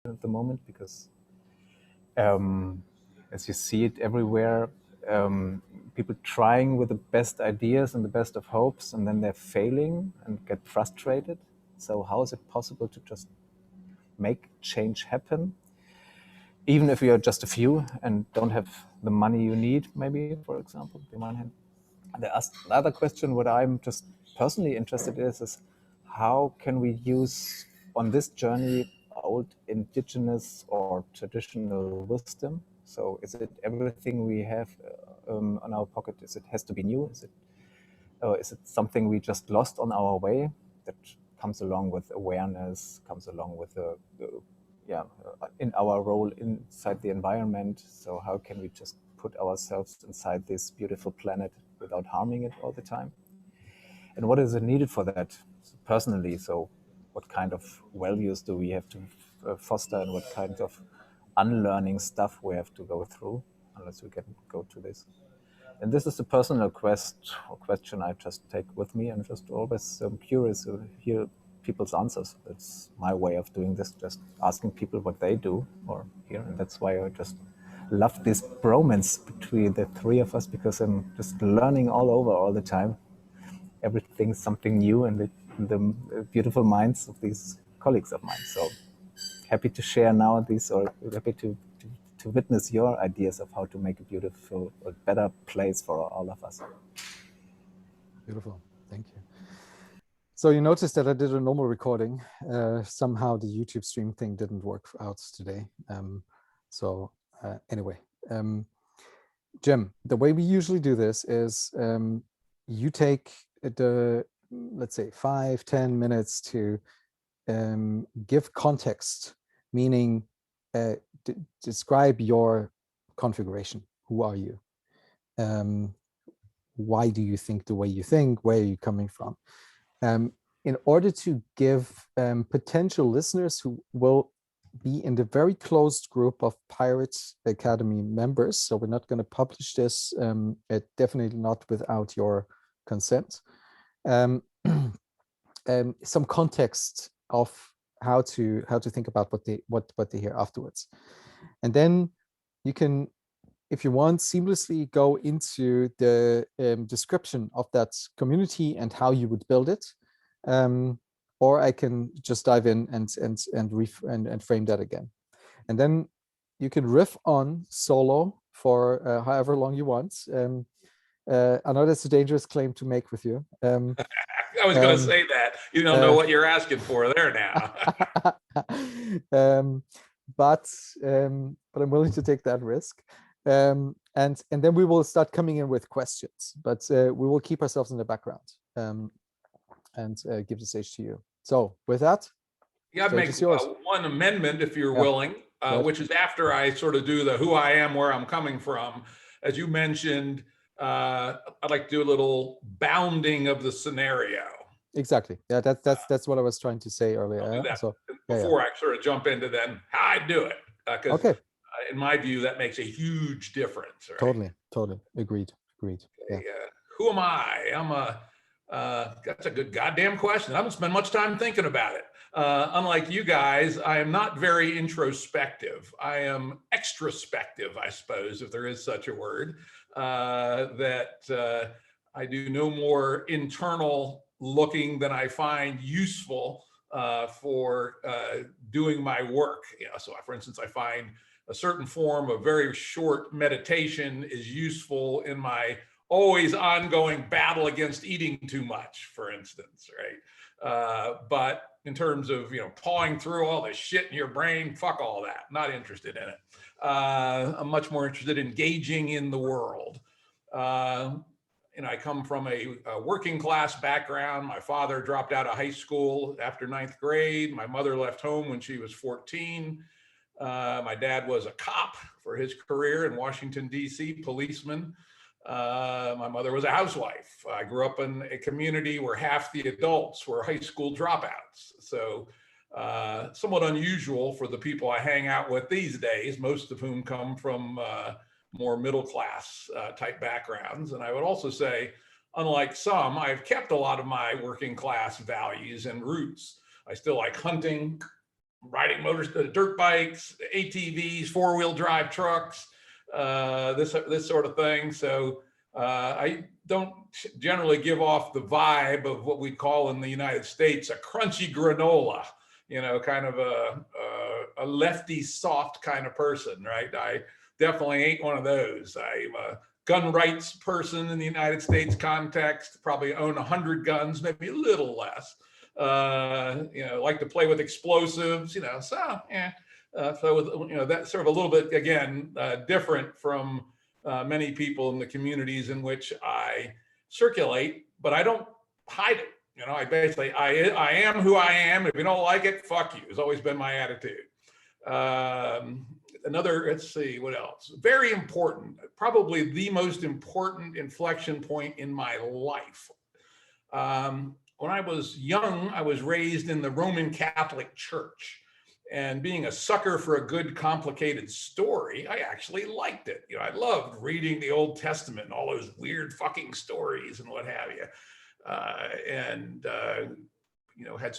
at the moment, because as you see it everywhere, people trying with the best ideas and the best of hopes, and then they're failing and get frustrated. So how is it possible to just make change happen, even if you are just a few and don't have the money you need, maybe, for example, on the one hand. The other question, what I'm just personally interested in is how can we use on this journey old indigenous or traditional wisdom? So is it everything we have on our pocket? Is it has to be new? Is it something we just lost on our way that comes along with awareness, comes along with in our role inside the environment? So how can we just put ourselves inside this beautiful planet without harming it all the time? And what is it needed for that personally? So what kind of values do we have to foster, and what kind of unlearning stuff we have to go through, unless we can go to this? And this is a personal question I just take with me, and just always curious to hear people's answers. That's my way of doing this, just asking people what they do or hear. And that's why I just love this bromance between the three of us, because I'm just learning all over all the time. Everything's something new in the beautiful minds of these colleagues of mine. So happy to share now these, or happy to witness your ideas of how to make a beautiful, a better place for all of us. Beautiful, thank you. So you noticed that I did a normal recording. Somehow the YouTube stream thing didn't work out today. Anyway, Jim, the way we usually do this is you take let's say 5-10 minutes to give context, meaning describe your configuration. Who are you? Why do you think the way you think? Where are you coming from? In order to give potential listeners who will be in the very closed group of Pirate Academy members, so we're not going to publish this, definitely not without your consent, some context of how to think about what they hear afterwards. And then you can, if you want, seamlessly go into the description of that community and how you would build it, or I can just dive in and frame that again, and then you can riff on solo for however long you want. I know that's a dangerous claim to make with you. I was going to say that you don't know what you're asking for there now. But I'm willing to take that risk. And then we will start coming in with questions, but we will keep ourselves in the background and give the stage to you. So with that, yeah, I'd make one amendment if you're willing, which is after I sort of do the who I am, where I'm coming from. As you mentioned, I'd like to do a little bounding of the scenario. Exactly. Yeah, that's what I was trying to say earlier. So before I sort of jump into then how I do it, because in my view that makes a huge difference. Right? Totally agreed. Okay, who am I? That's a good goddamn question. I haven't spent much time thinking about it. Unlike you guys, I am not very introspective. I am extrospective, I suppose, if there is such a word. That I do no more internal looking than I find useful for doing my work. So for instance, I find a certain form of very short meditation is useful in my always ongoing battle against eating too much, for instance, right? But in terms of, pawing through all the shit in your brain, fuck all that, not interested in it. I'm much more interested in engaging in the world. I come from a working class background. My father dropped out of high school after 9th grade. My mother left home when she was 14. My dad was a cop for his career in Washington, D.C., policeman. My mother was a housewife. I grew up in a community where half the adults were high school dropouts. So somewhat unusual for the people I hang out with these days, most of whom come from more middle class type backgrounds. And I would also say, unlike some, I've kept a lot of my working class values and roots. I still like hunting. riding dirt bikes, ATVs, four-wheel drive trucks, this sort of thing. So I don't generally give off the vibe of what we call in the United States a crunchy granola, kind of a lefty soft kind of person, right? I definitely ain't one of those. I'm a gun rights person in the United States context, probably own 100 guns, maybe a little less. Like to play with explosives, so yeah. So with, that's sort of a little bit, again, different from many people in the communities in which I circulate, but I don't hide it. I basically, I am who I am. If you don't like it, fuck you. Has always been my attitude. Let's see, what else? Very important, probably the most important inflection point in my life. When I was young, I was raised in the Roman Catholic Church. And being a sucker for a good, complicated story, I actually liked it. I loved reading the Old Testament and all those weird fucking stories and what have you.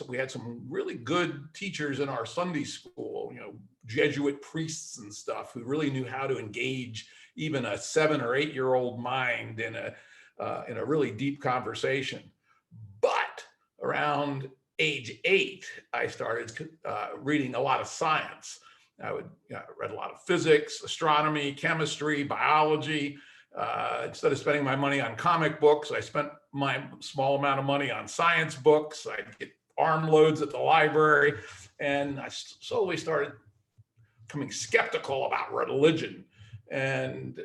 We had some really good teachers in our Sunday school, Jesuit priests and stuff who really knew how to engage even a 7 or 8 year old mind in a really deep conversation. But around age 8, I started reading a lot of science. I read a lot of physics, astronomy, chemistry, biology. Instead of spending my money on comic books, I spent my small amount of money on science books. I'd get armloads at the library, and I slowly started becoming skeptical about religion. And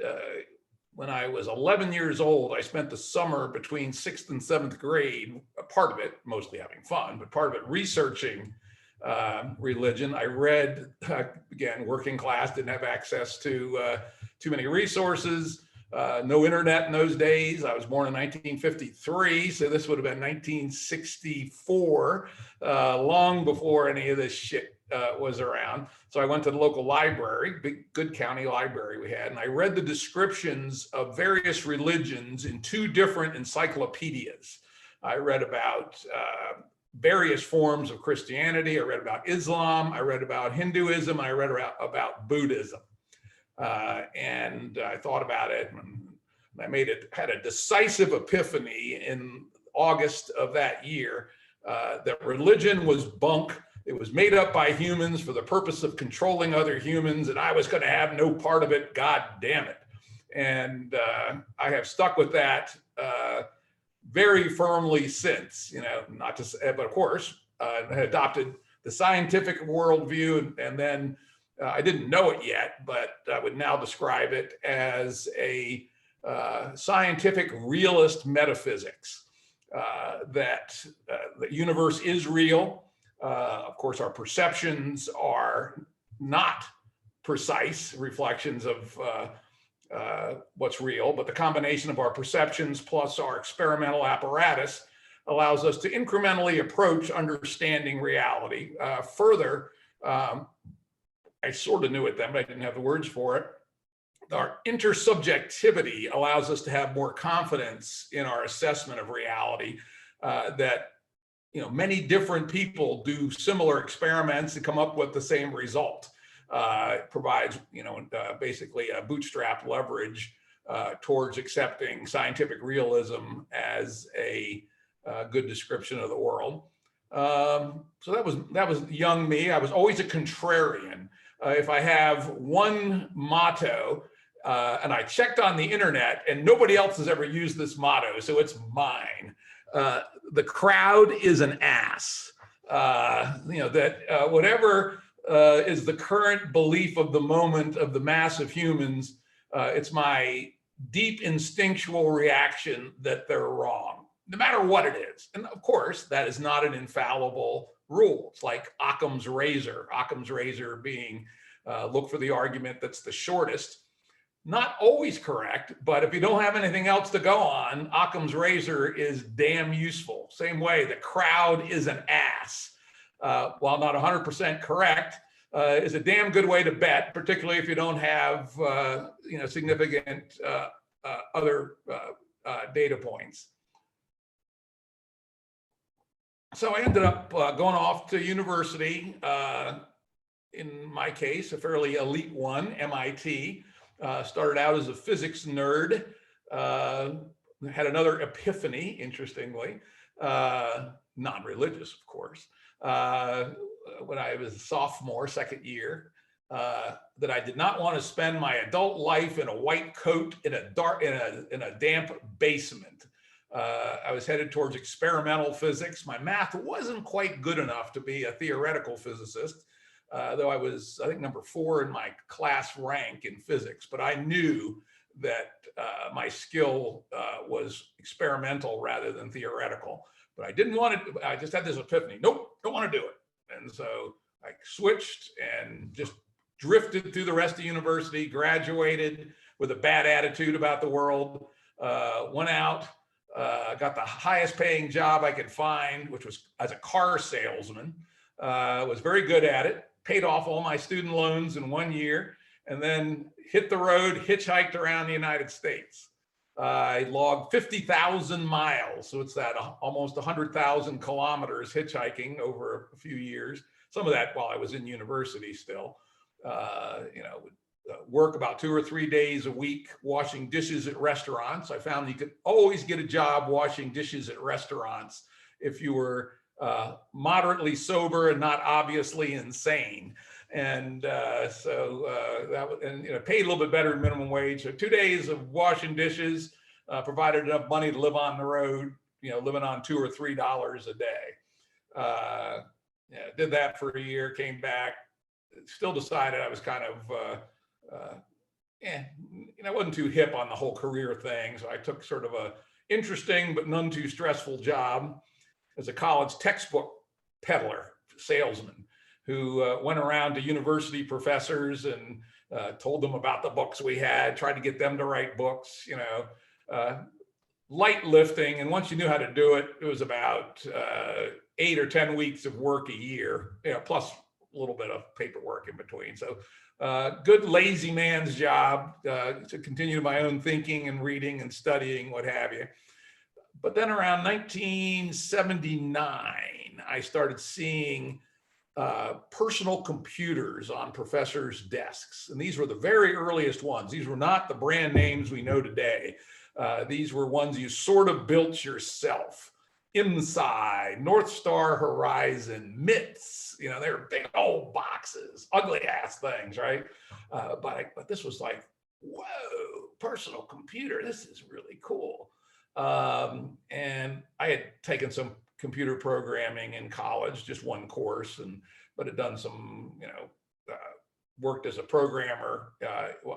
when I was 11 years old, I spent the summer between 6th and 7th grade, part of it mostly having fun, but part of it researching religion. I read, again, working class, didn't have access to too many resources, no internet in those days. I was born in 1953, so this would have been 1964, long before any of this shit was around. So I went to the local library, big, good county library we had, and I read the descriptions of various religions in 2 different encyclopedias. I read about various forms of Christianity. I read about Islam. I read about Hinduism. I read about Buddhism. And I thought about it, and I had a decisive epiphany in August of that year that religion was bunk. It was made up by humans for the purpose of controlling other humans, and I was going to have no part of it. God damn it. And I have stuck with that very firmly since, not to say, but of course, I adopted the scientific worldview, and then I didn't know it yet, but I would now describe it as a scientific realist metaphysics, that the universe is real. Of course, our perceptions are not precise reflections of what's real, but the combination of our perceptions plus our experimental apparatus allows us to incrementally approach understanding reality. Further, I sort of knew it then, but I didn't have the words for it. Our intersubjectivity allows us to have more confidence in our assessment of reality, that many different people do similar experiments and come up with the same result. It provides, basically a bootstrap leverage towards accepting scientific realism as a good description of the world. So that was young me. I was always a contrarian. If I have one motto, and I checked on the internet, and nobody else has ever used this motto, so it's mine. The crowd is an ass. Whatever is the current belief of the moment of the mass of humans, it's my deep instinctual reaction that they're wrong, no matter what it is. And of course, that is not an infallible rule. It's like Occam's razor. Occam's razor being look for the argument that's the shortest. Not always correct, but if you don't have anything else to go on, Occam's razor is damn useful. Same way, the crowd is an ass. While not 100% correct, is a damn good way to bet, particularly if you don't have significant other data points. So I ended up going off to university. In my case, a fairly elite one, MIT. Started out as a physics nerd. Had another epiphany, interestingly, non-religious, of course, when I was a sophomore, second year, that I did not want to spend my adult life in a white coat in a damp basement. I was headed towards experimental physics. My math wasn't quite good enough to be a theoretical physicist, though I was, I think, number 4 in my class rank in physics. But I knew that my skill was experimental rather than theoretical. But I didn't want it. I just had this epiphany. Nope, don't want to do it. And so I switched and just drifted through the rest of university, graduated with a bad attitude about the world, went out, got the highest paying job I could find, which was as a car salesman. Was very good at it, paid off all my student loans in 1 year, and then hit the road, hitchhiked around the United States. I logged 50,000 miles. So it's that almost 100,000 kilometers hitchhiking over a few years. Some of that while I was in university still. Would work about 2 or 3 days a week washing dishes at restaurants. I found you could always get a job washing dishes at restaurants if you were moderately sober and not obviously insane. And that was, and paid a little bit better than minimum wage. So 2 days of washing dishes provided enough money to live on the road, living on $2 or $3 a day. Did that for a year, came back, still decided I was kind of, I wasn't too hip on the whole career thing. So I took sort of a interesting but none too stressful job as a college textbook peddler, salesman, who went around to university professors and told them about the books we had, tried to get them to write books, light lifting. And once you knew how to do it, it was about 8 or 10 weeks of work a year, plus a little bit of paperwork in between. So good lazy man's job to continue my own thinking and reading and studying, what have you. But then around 1979, I started seeing personal computers on professors' desks. And these were the very earliest ones. These were not the brand names we know today. These were ones you sort of built yourself. Inside, North Star Horizon, MITs, they were big old boxes, ugly ass things, right? But this was like, whoa, personal computer, this is really cool. And I had taken some computer programming in college, just one course, but had done some, worked as a programmer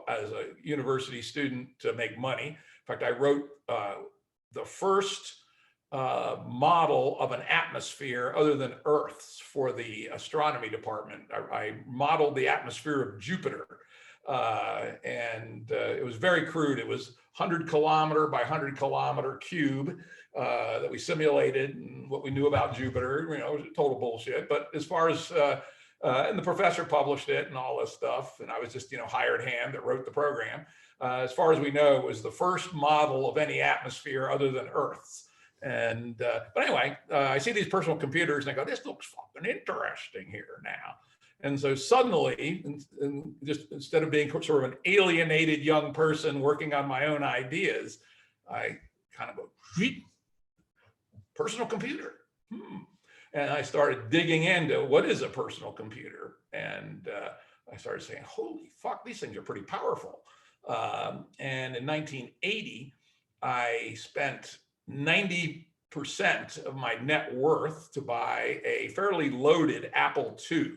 as a university student to make money. In fact, I wrote the first model of an atmosphere other than Earth's for the astronomy department. I modeled the atmosphere of Jupiter. It was very crude. It was 100 kilometer by 100 kilometer cube that we simulated, and what we knew about Jupiter, it was total bullshit. But as far as, and the professor published it and all this stuff, and I was just, hired hand that wrote the program. As far as we know, it was the first model of any atmosphere other than Earth's. But anyway, I see these personal computers and I go, this looks fucking interesting here now. And so suddenly, and just instead of being sort of an alienated young person working on my own ideas, I kind of go, personal computer. And I started digging into what is a personal computer. And I started saying, holy fuck, these things are pretty powerful. And in 1980, I spent 90% of my net worth to buy a fairly loaded Apple II.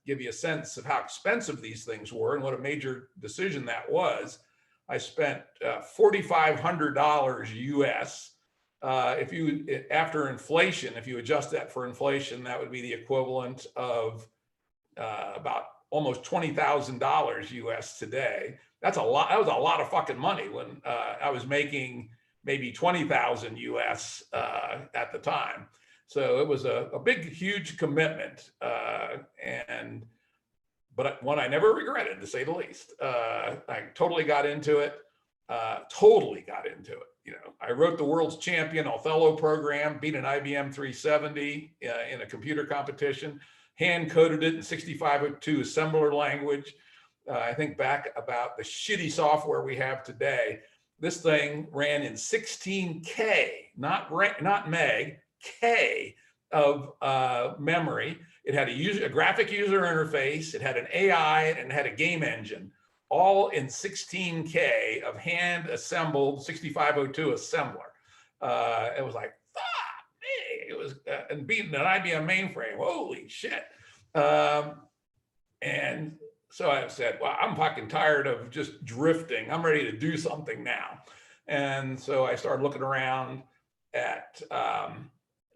Give you a sense of how expensive these things were and what a major decision that was. I spent $4,500 US. After inflation, if you adjust that for inflation, that would be the equivalent of about almost $20,000 US today. That's a lot. That was a lot of fucking money when I was making maybe 20,000 US at the time. So it was a big, huge commitment, but one I never regretted, to say the least. I totally got into it. totally got into it. You know, I wrote the world's champion Othello program, beat an IBM 370 in a computer competition, hand coded it in 6502 assembler language. I think back about the shitty software we have today. This thing ran in 16K, not meg, K of memory. It had a graphic user interface. It had an AI and it had a game engine, all in 16K of hand assembled 6502 assembler. It was like, fuck me. It was and beating an IBM mainframe. Holy shit. And so I said, well, I'm fucking tired of just drifting. I'm ready to do something now. And so I started looking around at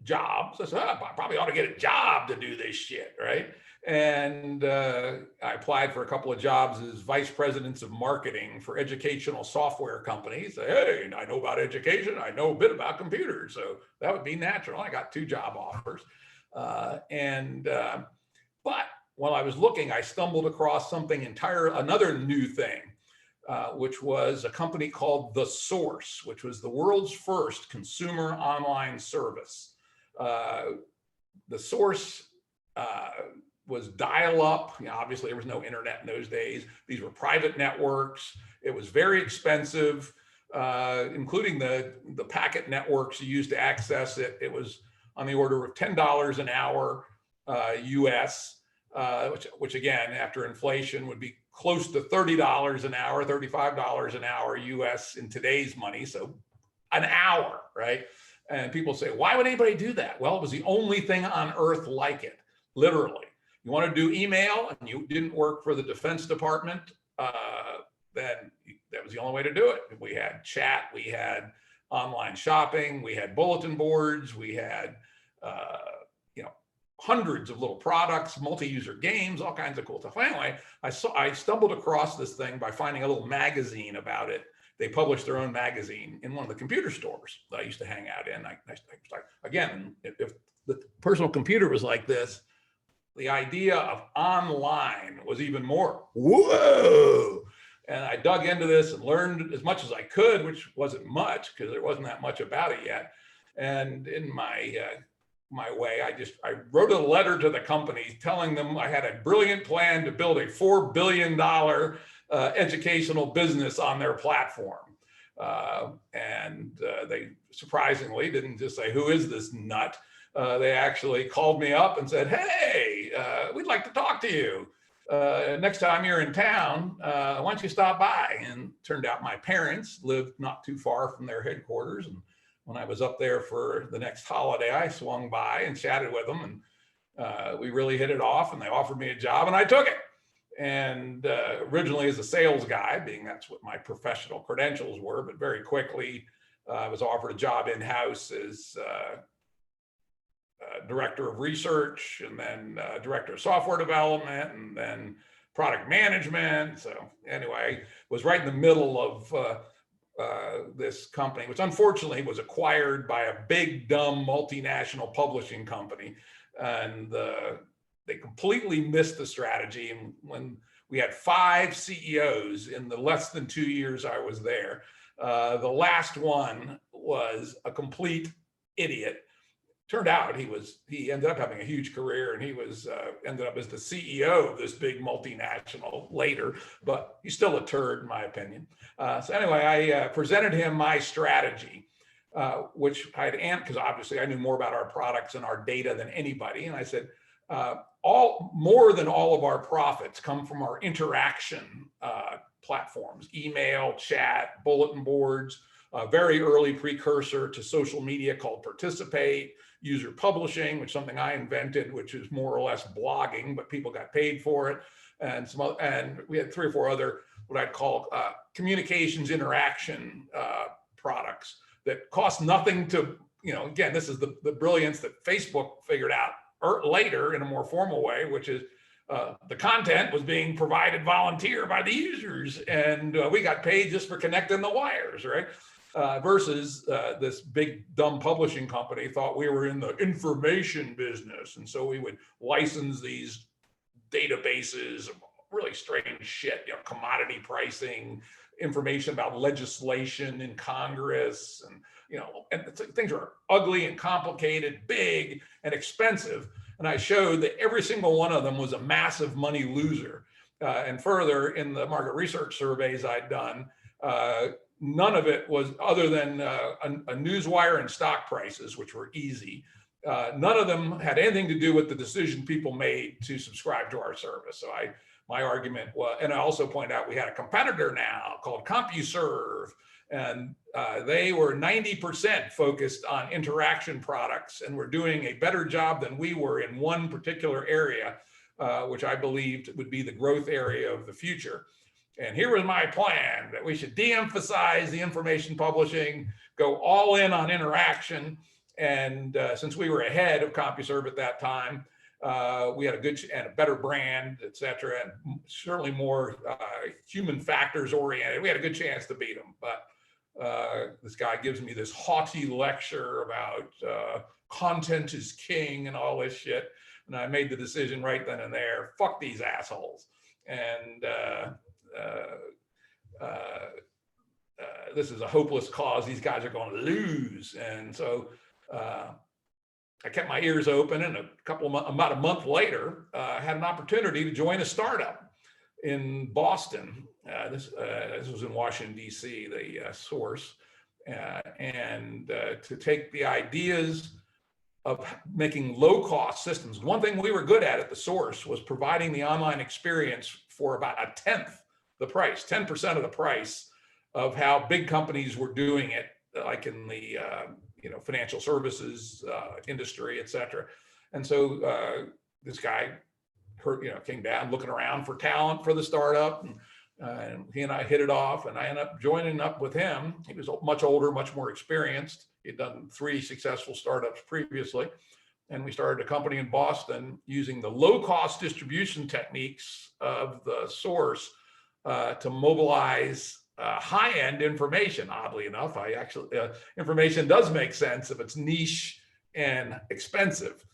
jobs. I said, oh, I probably ought to get a job to do this shit, right? And I applied for a couple of jobs as vice presidents of marketing for educational software companies. Hey, I know about education. I know a bit about computers. So that would be natural. I got 2 job offers. But while I was looking, I stumbled across another new thing, which was a company called The Source, which was the world's first consumer online service. The Source was dial-up. You know, obviously, there was no internet in those days. These were private networks. It was very expensive, including the packet networks you used to access it. It was on the order of $10 an hour US. Which again, after inflation would be close to $30 an hour, $35 an hour US in today's money. So an hour, right? And people say, why would anybody do that? Well, it was the only thing on earth like it, literally. You want to do email and you didn't work for the Defense Department, then that was the only way to do it. We had chat, we had online shopping, we had bulletin boards, we had, hundreds of little products, multi-user games, all kinds of cool stuff. Anyway, I stumbled across this thing by finding a little magazine about it. They published their own magazine in one of the computer stores that I used to hang out in. I again, if the personal computer was like this, the idea of online was even more, whoa. And I dug into this and learned as much as I could, which wasn't much because there wasn't that much about it yet. And in my way, I wrote a letter to the company telling them I had a brilliant plan to build a $4 billion educational business on their platform. They surprisingly didn't just say, who is this nut? They actually called me up and said, hey, we'd like to talk to you. Next time you're in town, why don't you stop by? And turned out my parents lived not too far from their headquarters. And when I was up there for the next holiday, I swung by and chatted with them, and we really hit it off, and they offered me a job and I took it. And originally as a sales guy, being that's what my professional credentials were, but very quickly I was offered a job in-house as director of research, and then director of software development, and then product management. So anyway, I was right in the middle of this company, which unfortunately was acquired by a big, dumb multinational publishing company. And they completely missed the strategy. And when we had 5 CEOs in the less than 2 years I was there, the last one was a complete idiot. Turned out he ended up having a huge career, and he was ended up as the CEO of this big multinational later, but he's still a turd in my opinion. So anyway, I presented him my strategy, which because obviously I knew more about our products and our data than anybody. And I said, more than all of our profits come from our interaction platforms, email, chat, bulletin boards, a very early precursor to social media called Participate, user publishing, which is something I invented, which is more or less blogging, but people got paid for it. And we had 3 or 4 other, what I'd call communications interaction products that cost nothing to, again, this is the brilliance that Facebook figured out later in a more formal way, which is the content was being provided volunteer by the users, and we got paid just for connecting the wires, right? Versus this big dumb publishing company thought we were in the information business. And so we would license these databases of really strange shit, commodity pricing, information about legislation in Congress, and things are ugly and complicated, big and expensive. And I showed that every single one of them was a massive money loser. And further, in the market research surveys I'd done, none of it was other than a newswire and stock prices, which were easy. None of them had anything to do with the decision people made to subscribe to our service. So my argument was, and I also point out we had a competitor now called CompuServe, and they were 90% focused on interaction products and were doing a better job than we were in one particular area, which I believed would be the growth area of the future. And here was my plan, that we should de-emphasize the information publishing, go all in on interaction. And since we were ahead of CompuServe at that time, we had a good and a better brand, et cetera, and certainly more human factors oriented. We had a good chance to beat them. But this guy gives me this haughty lecture about content is king and all this shit. And I made the decision right then and there, fuck these assholes. And this is a hopeless cause. These guys are going to lose. And so I kept my ears open, and about a month later, I had an opportunity to join a startup in Boston. This was in Washington, D.C., the source, and to take the ideas of making low-cost systems. One thing we were good at the source was providing the online experience for about a tenth the price, 10% of the price of how big companies were doing it, like in the financial services industry, et cetera. And so this guy came down looking around for talent for the startup, and he and I hit it off, and I ended up joining up with him. He was much older, much more experienced. He'd done 3 successful startups previously. And we started a company in Boston using the low-cost distribution techniques of the source to mobilize high-end information. Oddly enough, information does make sense if it's niche and expensive.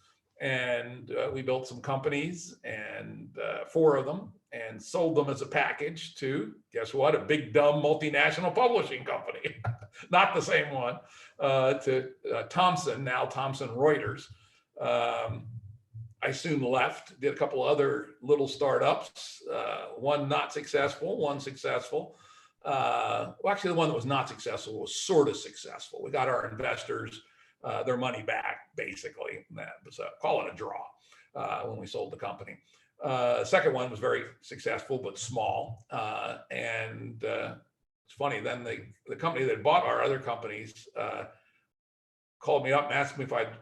And we built some companies, and 4 of them, and sold them as a package to, guess what, a big dumb multinational publishing company, not the same one, to Thomson, now Thomson Reuters. I soon left, did a couple other little startups, one not successful, one successful. Well, actually, the one that was not successful was sort of successful. We got our investors their money back, basically. That was call it a draw when we sold the company. Second one was very successful, but small. And it's funny, then the company that bought our other companies called me up and asked me if I'd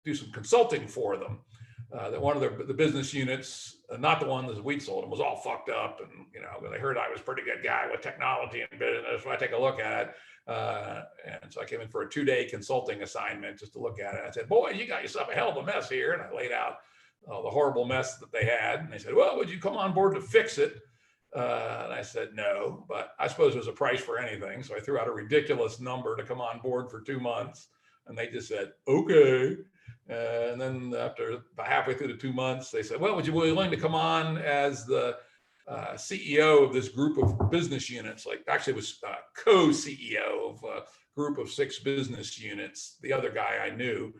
do some consulting for them. That one of the business units, not the one that we sold them, was all fucked up. And, they heard I was a pretty good guy with technology and business. So I take a look at it. And so I came in for a 2-day consulting assignment just to look at it. I said, boy, you got yourself a hell of a mess here. And I laid out the horrible mess that they had. And they said, well, would you come on board to fix it? And I said, no, but I suppose there's a price for anything. So I threw out a ridiculous number to come on board for 2 months. And they just said, okay. And then after about halfway through the 2 months, they said, well, would you be willing to come on as the CEO of this group of business units? Like, actually it was co-CEO of a group of 6 business units. The other guy I knew,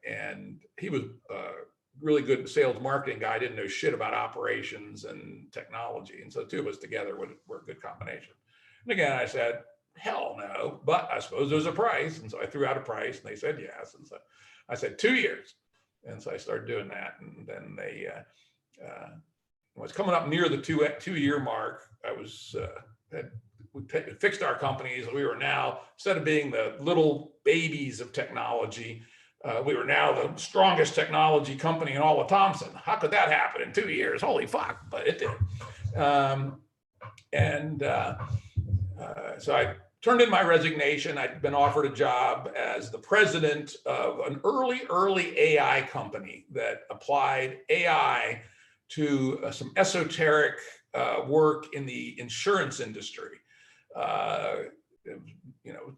and he was really good sales marketing guy. Didn't know shit about operations and technology. And so the 2 of us together were a good combination. And again, I said, hell no, but I suppose there's a price. And so I threw out a price, and they said yes. And so I said 2 years. And so I started doing that. And then they was coming up near the 2-year mark. I was we fixed our companies. We were now, instead of being the little babies of technology, we were now the strongest technology company in all of Thomson. How could that happen in 2 years? Holy fuck, but it did. So I turned in my resignation. I'd been offered a job as the president of an early AI company that applied AI to some esoteric work in the insurance industry.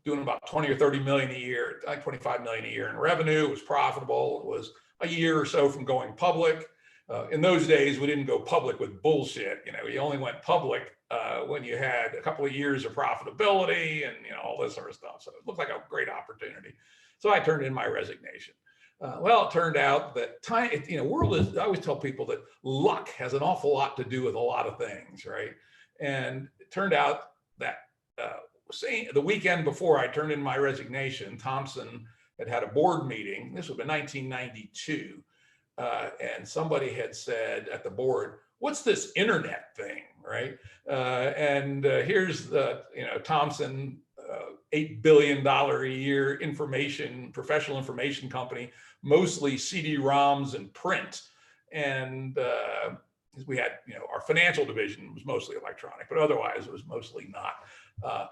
Doing about 20 or 30 million a year, like 25 million a year in revenue. It was profitable. It was a year or so from going public. In those days, we didn't go public with bullshit. You only went public when you had a couple of years of profitability and all this sort of stuff. So it looked like a great opportunity. So I turned in my resignation. Well, it turned out that time, world is, I always tell people that luck has an awful lot to do with a lot of things, right? And it turned out that the weekend before I turned in my resignation, Thomson had a board meeting. This was in 1992. And somebody had said at the board, what's this internet thing, right? Here's the, Thomson, $8 billion a year professional information company, mostly CD-ROMs and print. And we had, our financial division was mostly electronic, but otherwise it was mostly not.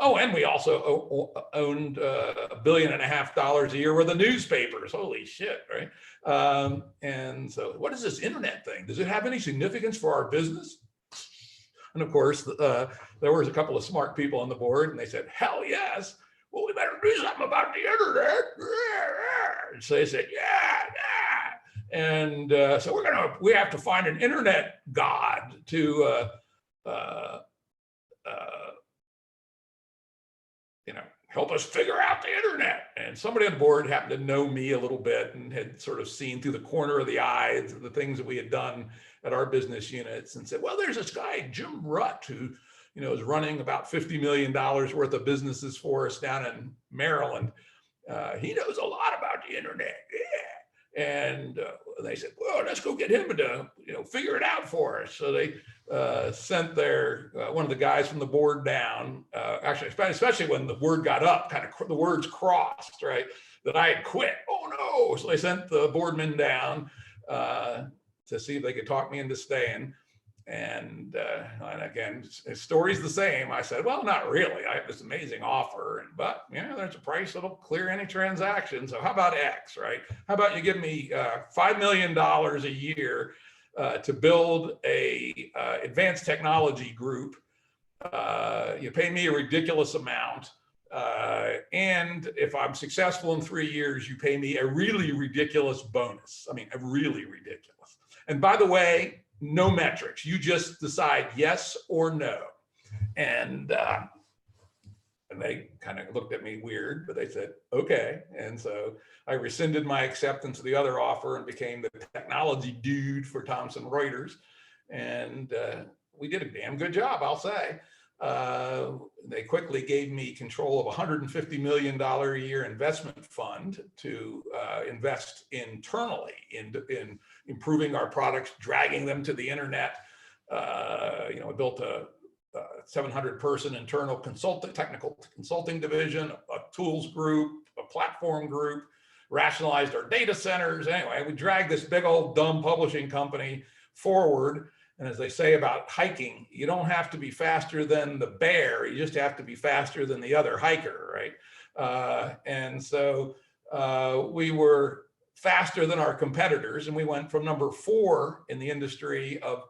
And we also owned $1.5 billion a year worth of newspapers. Holy shit, right? And so what is this internet thing? Does it have any significance for our business? And of course, there was a couple of smart people on the board and they said, hell yes. Well, we better do something about the internet. So they said, yeah. And so we have to find an internet god to, help us figure out the internet. And somebody on the board happened to know me a little bit and had sort of seen through the corner of the eye the things that we had done at our business units and said, well, there's this guy, Jim Rutt, who, is running about $50 million worth of businesses for us down in Maryland. He knows a lot about the internet. Yeah. And they said, well, let's go get him to, figure it out for us. So they sent their, one of the guys from the board down, actually, especially when the word got up, the words crossed, right, that I had quit. Oh no. So they sent the boardman down to see if they could talk me into staying. And again, his story's the same. I said, well, not really. I have this amazing offer, but there's a price that'll clear any transaction. So how about X, right? How about you give me $5 million a year to build a advanced technology group. You pay me a ridiculous amount. And if I'm successful in 3 years, you pay me a really ridiculous bonus. I mean, a really ridiculous. And by the way, no metrics. You just decide yes or no. And they kind of looked at me weird, but they said, okay. And so I rescinded my acceptance of the other offer and became the technology dude for Thomson Reuters. And we did a damn good job, I'll say. They quickly gave me control of a $150 million a year investment fund to invest internally in improving our products, dragging them to the internet. We built a 700-person internal technical consulting division, a tools group, a platform group, rationalized our data centers. Anyway, we dragged this big old dumb publishing company forward. And as they say about hiking, you don't have to be faster than the bear, you just have to be faster than the other hiker, right? And so we were faster than our competitors, and we went from number 4 in the industry of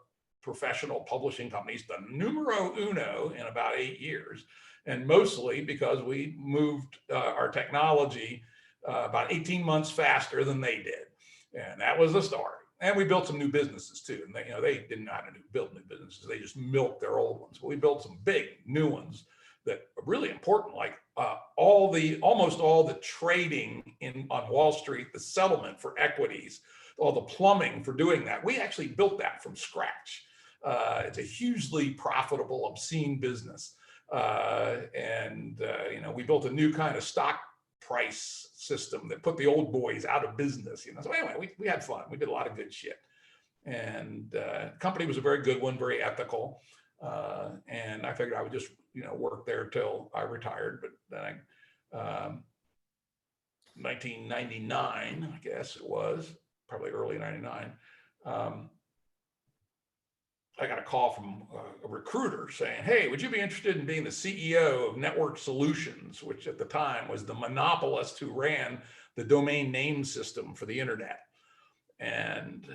professional publishing companies to numero uno in about 8 years. And mostly because we moved our technology about 18 months faster than they did. And that was the story. And we built some new businesses too. And they didn't know how to build new businesses. They just milked their old ones. But we built some big new ones that are really important, like almost all the trading on Wall Street, the settlement for equities, all the plumbing for doing that. We actually built that from scratch. It's a hugely profitable, obscene business. We built a new kind of stock price system that put the old boys out of business. So anyway, we had fun. We did a lot of good shit. And the company was a very good one, very ethical. And I figured I would just, work there till I retired. But then 1999, I guess it was, probably early 99, I got a call from a recruiter saying, hey, would you be interested in being the CEO of Network Solutions, which at the time was the monopolist who ran the domain name system for the internet. And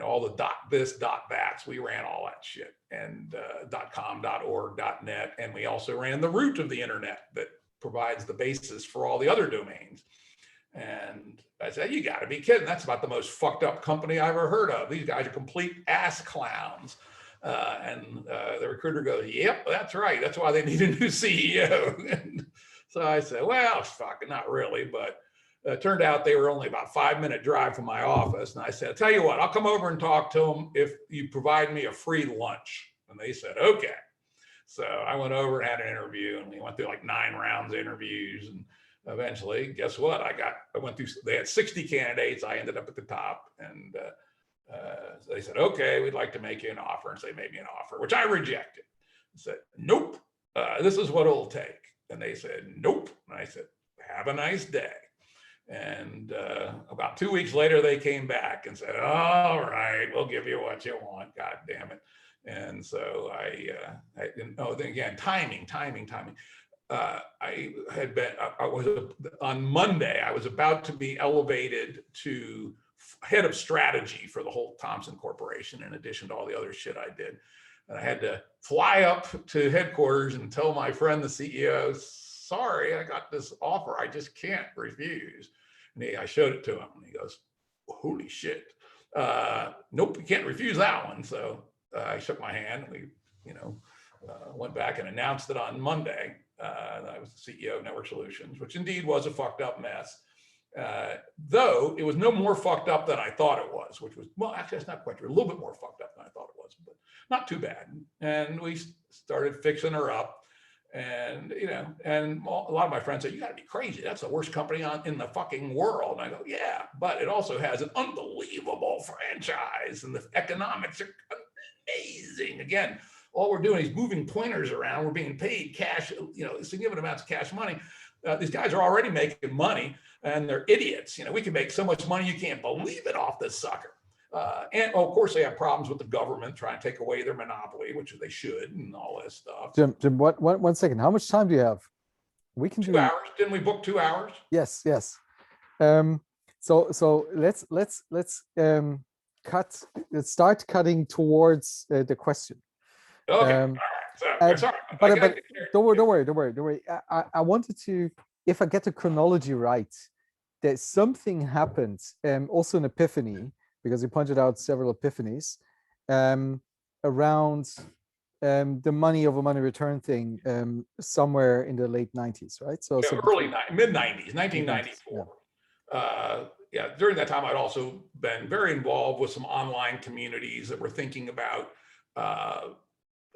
all the .this, .bats, we ran all that shit, and .com, .org, .net, and we also ran the root of the internet that provides the basis for all the other domains. And I said, you got to be kidding. That's about the most fucked up company I ever heard of. These guys are complete ass clowns. And the recruiter goes, yep, that's right. That's why they need a new CEO. And so I said, well, fuck, not really. But it turned out they were only about a 5-minute drive from my office. And I said, I'll tell you what, I'll come over and talk to them if you provide me a free lunch. And they said, okay. So I went over and had an interview, and we went through like 9 rounds of interviews. And eventually, guess what? I went through, they had 60 candidates. I ended up at the top, and they said, okay, we'd like to make you an offer. And so they made me an offer, which I rejected. I said, nope, this is what it'll take. And they said, nope. And I said, have a nice day. And about 2 weeks later, they came back and said, all right, we'll give you what you want. God damn it. And so I then again, timing. On Monday, I was about to be elevated to head of strategy for the whole Thomson Corporation, in addition to all the other shit I did. And I had to fly up to headquarters and tell my friend, the CEO, sorry, I got this offer I just can't refuse. And I showed it to him, and he goes, holy shit. Nope, you can't refuse that one. So I shook my hand, and we, went back and announced it on Monday. I was the CEO of Network Solutions, which indeed was a fucked up mess. Though it was no more fucked up than I thought it was, which was, well, actually, that's not quite true. A little bit more fucked up than I thought it was, but not too bad. And we started fixing her up. And, and a lot of my friends say, you got to be crazy. That's the worst company in the fucking world. And I go, yeah, but it also has an unbelievable franchise, and the economics are amazing. Again, all we're doing is moving pointers around. We're being paid cash, significant amounts of cash money. These guys are already making money, and they're idiots. We can make so much money, you can't believe it, off this sucker. And of course, they have problems with the government trying to take away their monopoly, which they should, and all this stuff. Jim, one second. How much time do you have? We can 2 hours. Didn't we book 2 hours? Yes. So let's cut. Let's start cutting towards the question. Okay. All right. Sorry. But don't worry. I wanted to, if I get the chronology right, that something happened, also an epiphany, because you pointed out several epiphanies around the money over money return thing somewhere in the late 90s, right? So mid-90s, 1994. During that time, I'd also been very involved with some online communities that were thinking about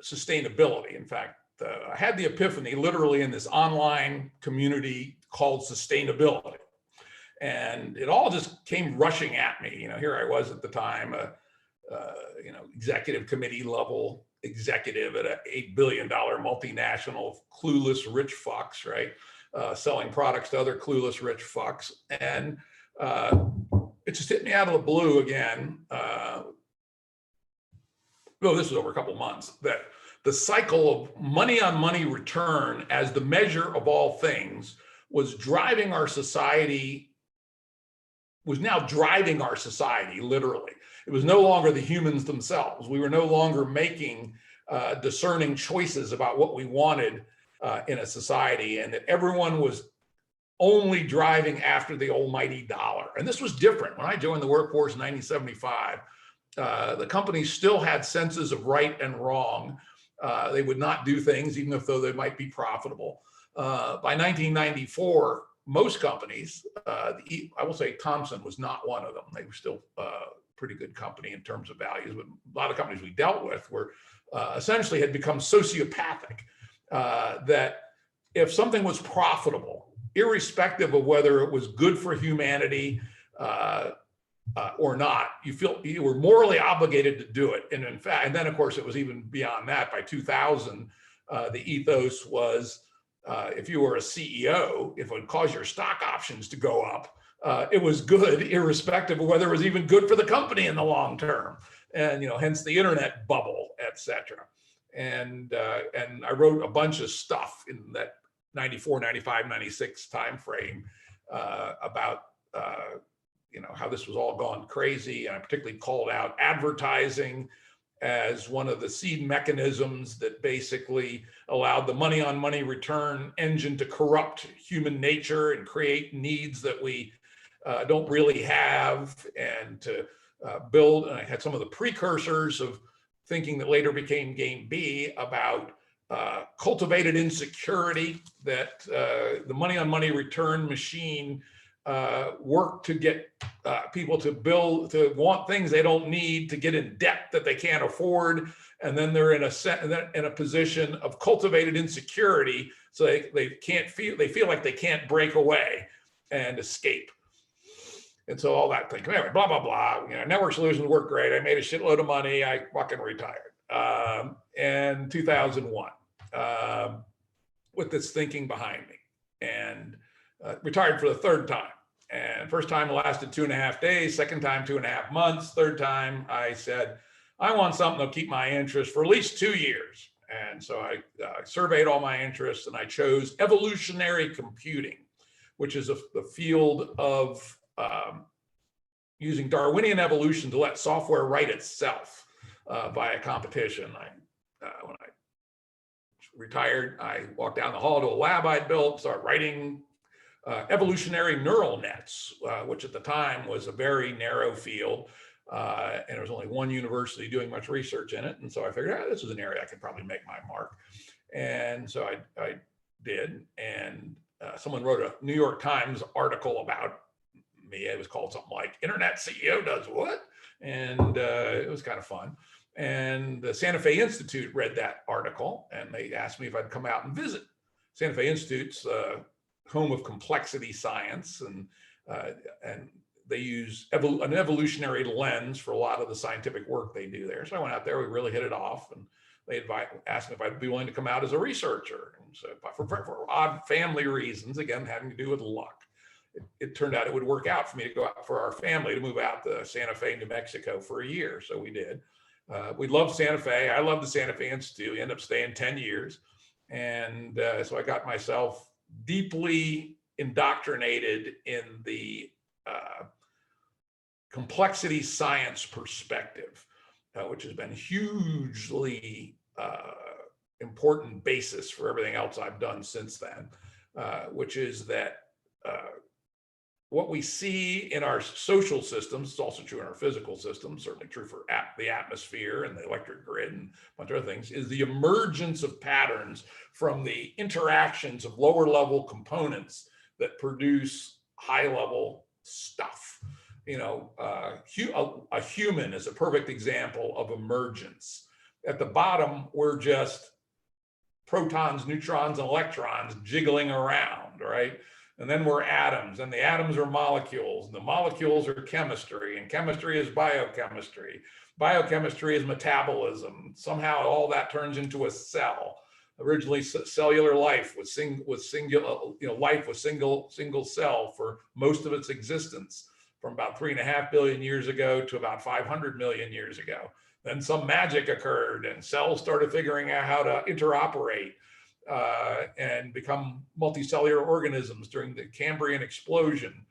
sustainability. In fact, I had the epiphany literally in this online community called Sustainability. And it all just came rushing at me. Here I was at the time, executive committee level executive at an $8 billion multinational, clueless rich fucks, right? Selling products to other clueless rich fucks. And it just hit me out of the blue again. This was over a couple of months, that the cycle of money on money return as the measure of all things was now driving our society, literally. It was no longer the humans themselves. We were no longer making discerning choices about what we wanted in a society, and that everyone was only driving after the almighty dollar. And this was different. When I joined the workforce in 1975, the companies still had senses of right and wrong. They would not do things, even if though they might be profitable. By 1994, most companies, I will say Thomson was not one of them. They were still a pretty good company in terms of values, but a lot of companies we dealt with were essentially had become sociopathic, that if something was profitable, irrespective of whether it was good for humanity or not, you were morally obligated to do it. And in fact, and then of course it was even beyond that. By 2000, the ethos was, if you were a CEO, if it would cause your stock options to go up, it was good, irrespective of whether it was even good for the company in the long term. And hence the internet bubble, etc. And I wrote a bunch of stuff in that 94, 95, 96 timeframe about how this was all gone crazy. And I particularly called out advertising as one of the seed mechanisms that basically allowed the money on money return engine to corrupt human nature and create needs that we don't really have, and to build. And I had some of the precursors of thinking that later became Game B about cultivated insecurity, that the money on money return machine worked to get people to want things they don't need, to get in debt that they can't afford, and then they're in a position of cultivated insecurity, so they feel like they can't break away and escape. And so all that thing, anyway, blah blah blah. Network solutions work great. I made a shitload of money. I fucking retired in 2001 with this thinking behind me, and retired for the third time. And first time lasted 2.5 days, second time 2.5 months, third time I said, I want something that'll keep my interest for at least 2 years. And so I surveyed all my interests, and I chose evolutionary computing, which is the field of using Darwinian evolution to let software write itself via competition. When I retired, I walked down the hall to a lab I'd built, started writing evolutionary neural nets, which at the time was a very narrow field, and there was only one university doing much research in it. And so I figured, this is an area I could probably make my mark. And so I did. And someone wrote a New York Times article about me. It was called something like "Internet CEO Does What?" And it was kind of fun. And the Santa Fe Institute read that article, and they asked me if I'd come out and visit. Santa Fe Institute's home of complexity science, and they use an evolutionary lens for a lot of the scientific work they do there. So I went out there, we really hit it off, and they asked me if I'd be willing to come out as a researcher. And so for odd family reasons, again, having to do with luck, it turned out it would work out for me to go out, for our family to move out to Santa Fe, New Mexico for a year. So we did. We loved Santa Fe. I loved the Santa Fe Institute. We ended up staying 10 years. And so I got myself deeply indoctrinated in the complexity science perspective, which has been hugely important basis for everything else I've done since then, which is that what we see in our social systems, it's also true in our physical systems, certainly true for the atmosphere and the electric grid and a bunch of other things, is the emergence of patterns from the interactions of lower level components that produce high level stuff. A human is a perfect example of emergence. At the bottom, we're just protons, neutrons, and electrons jiggling around, right? And then we're atoms, and the atoms are molecules, and the molecules are chemistry, and chemistry is biochemistry. Biochemistry is metabolism. Somehow all that turns into a cell. Originally, cellular life was single cell for most of its existence, from about 3.5 billion years ago to about 500 million years ago. Then some magic occurred, and cells started figuring out how to interoperate and become multicellular organisms during the Cambrian explosion,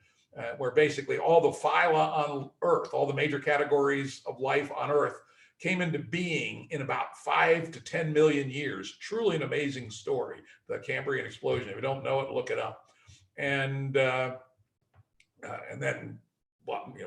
where basically all the phyla on Earth, all the major categories of life on Earth, came into being in about 5 to 10 million years. Truly an amazing story, the Cambrian explosion. If you don't know it, look it up. And then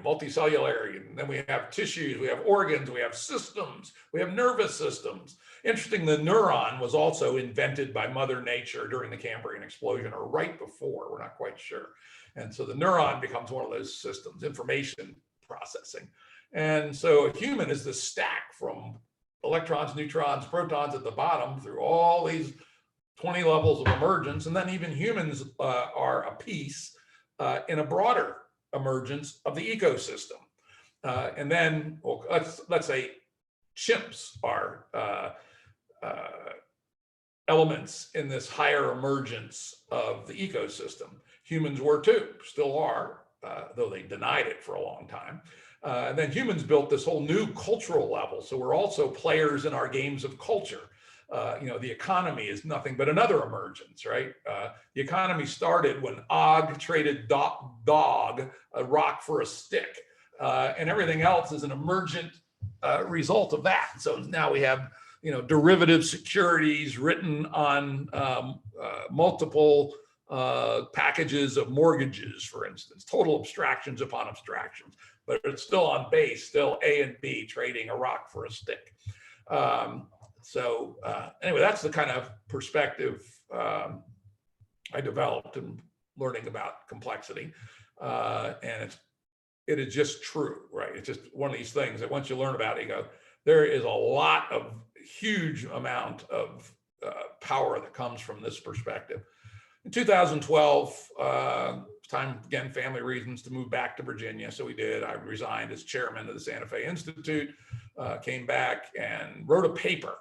multicellularity, and then we have tissues, we have organs, we have systems, we have nervous systems. Interesting, the neuron was also invented by Mother Nature during the Cambrian explosion, or right before, we're not quite sure. And so the neuron becomes one of those systems, information processing. And so a human is the stack from electrons, neutrons, protons at the bottom through all these 20 levels of emergence. And then even humans are a piece in a broader emergence of the ecosystem. And then, well, let's say chimps are elements in this higher emergence of the ecosystem. Humans were too, still are, though they denied it for a long time. And then humans built this whole new cultural level. So we're also players in our games of culture. The economy is nothing but another emergence, right? The economy started when Og traded dog, a rock for a stick, and everything else is an emergent result of that. So now we have, derivative securities written on multiple packages of mortgages, for instance, total abstractions upon abstractions, but it's still on base, still A and B trading a rock for a stick. Anyway, that's the kind of perspective I developed in learning about complexity. And it is just true, right? It's just one of these things that once you learn about it, you go, there is a lot of huge amount of power that comes from this perspective. In 2012, time, again, family reasons, to move back to Virginia. So we did. I resigned as chairman of the Santa Fe Institute, came back and wrote a paper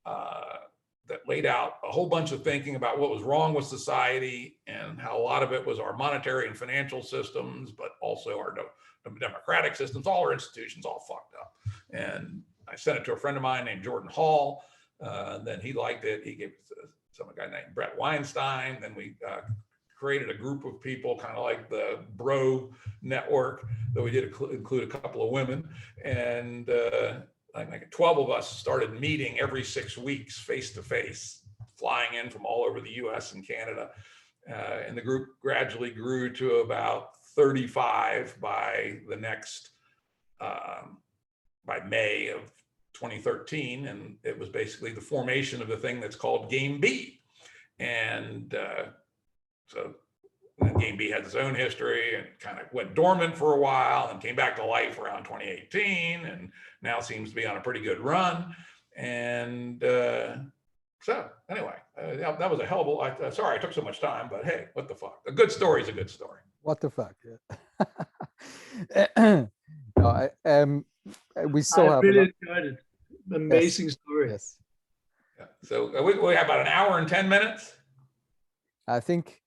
that laid out a whole bunch of thinking about what was wrong with society and how a lot of it was our monetary and financial systems, but also our democratic systems, all our institutions all fucked up. And I sent it to a friend of mine named Jordan Hall. Then he liked it. He gave it to some guy named Brett Weinstein. Then we created a group of people, kind of like the Bro Network, that we did include a couple of women. And like 12 of us started meeting every 6 weeks, face to face, flying in from all over the US and Canada. And the group gradually grew to about 35 by the next, by May of 2013. And it was basically the formation of the thing that's called Game B. And so Game B had its own history and kind of went dormant for a while and came back to life around 2018, and now seems to be on a pretty good run. And so anyway, that was a hell of a, sorry I took so much time, but hey, what the fuck? A good story is a good story. What the fuck? Yeah. No, we still have really enjoyed it. Amazing story. Yes. Yeah. So we have about an hour and 10 minutes. I think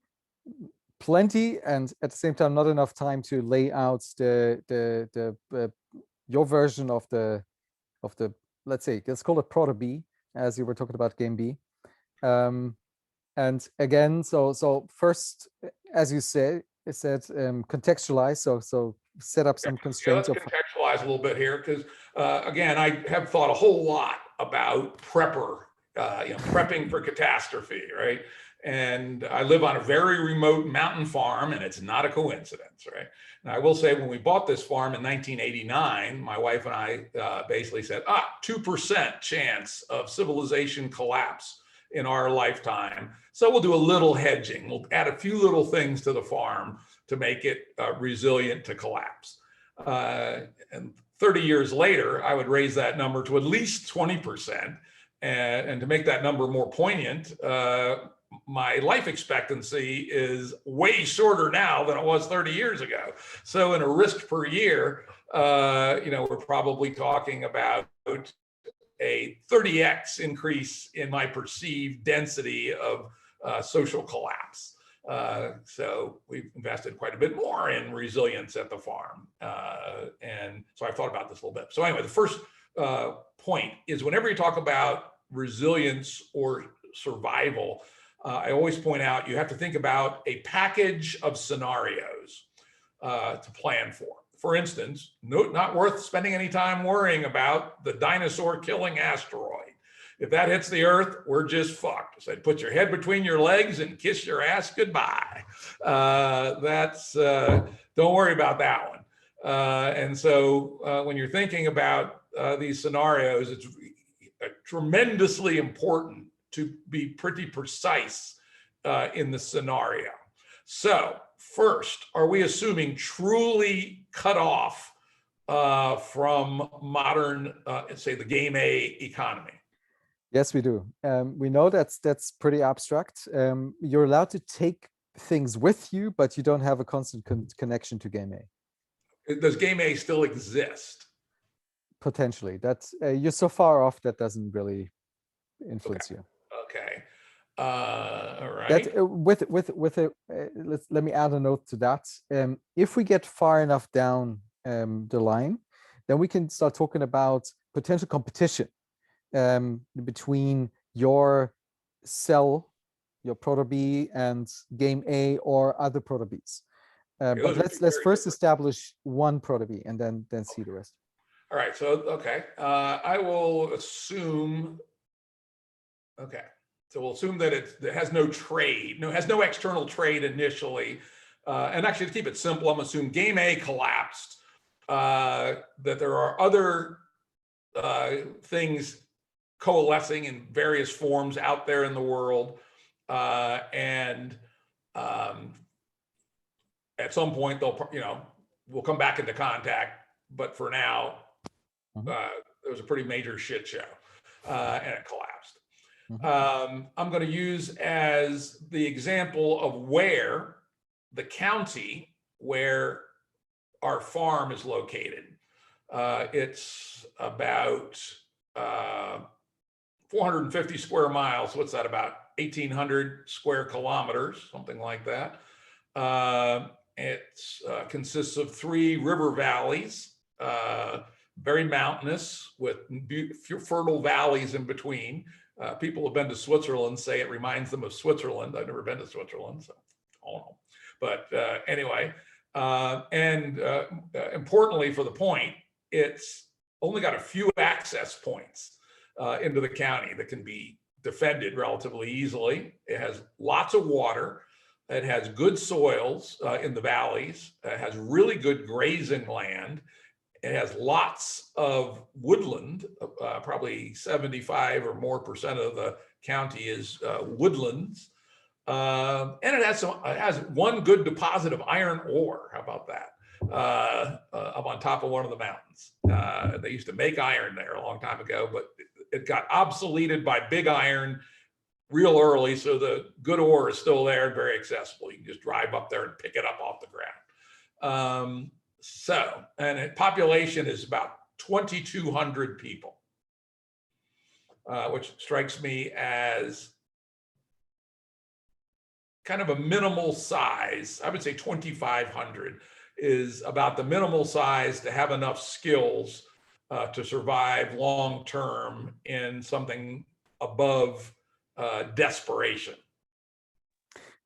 plenty, and at the same time not enough time to lay out your version of the let's say, let's call it Proto B, as you were talking about Game B. And again, so first, as you said, contextualize, so set up some constraints. Let's contextualize a little bit here, because again, I have thought a whole lot about prepping for catastrophe, right? And I live on a very remote mountain farm, and it's not a coincidence, right? And I will say, when we bought this farm in 1989, my wife and I basically said, 2% chance of civilization collapse in our lifetime. So we'll do a little hedging. We'll add a few little things to the farm to make it resilient to collapse. And 30 years later, I would raise that number to at least 20%. And to make that number more poignant, my life expectancy is way shorter now than it was 30 years ago. So in a risk per year, we're probably talking about a 30x increase in my perceived density of social collapse. So we've invested quite a bit more in resilience at the farm. And so I thought about this a little bit. So anyway, the first point is, whenever you talk about resilience or survival, I always point out you have to think about a package of scenarios to plan for. For instance, not worth spending any time worrying about the dinosaur killing asteroid. If that hits the Earth, we're just fucked. So put your head between your legs and kiss your ass goodbye. Don't worry about that one. And so when you're thinking about these scenarios, it's tremendously important to be pretty precise in the scenario. So first, are we assuming truly cut off from modern, say, the Game A economy? Yes, we do. We know that's pretty abstract. You're allowed to take things with you, but you don't have a constant connection to Game A. Does Game A still exist? Potentially. That's you're so far off that doesn't really influence you. Okay. All right. That let me add a note to that. If we get far enough down the line, then we can start talking about potential competition between your cell, your Proto B, and Game A or other Proto Bs. But let's first establish one Proto B and then see the rest. All right. So okay, I will assume. Okay. So we'll assume that it has no trade, has no external trade initially. And actually, to keep it simple, I'm assuming game A collapsed, that there are other things coalescing in various forms out there in the world. And at some point, we'll come back into contact. But for now, it was a pretty major shit show, and it collapsed. I'm going to use as the example of where the county where our farm is located. It's about 450 square miles. What's that, about 1,800 square kilometers, something like that. It consists of 3 river valleys, very mountainous with fertile valleys in between. People who've been to Switzerland say it reminds them of Switzerland. I've never been to Switzerland, so I don't know. But anyway, and importantly for the point, it's only got a few access points into the county that can be defended relatively easily. It has lots of water. It has good soils in the valleys. It has really good grazing land. It has lots of woodland, probably 75 or more % of the county is woodlands. And it has one good deposit of iron ore. How about that? Up on top of one of the mountains. They used to make iron there a long time ago, but it got obsoleted by big iron real early. So the good ore is still there and very accessible. You can just drive up there and pick it up off the ground. And population is about 2,200 people, which strikes me as kind of a minimal size. I would say 2,500 is about the minimal size to have enough skills to survive long term in something above desperation.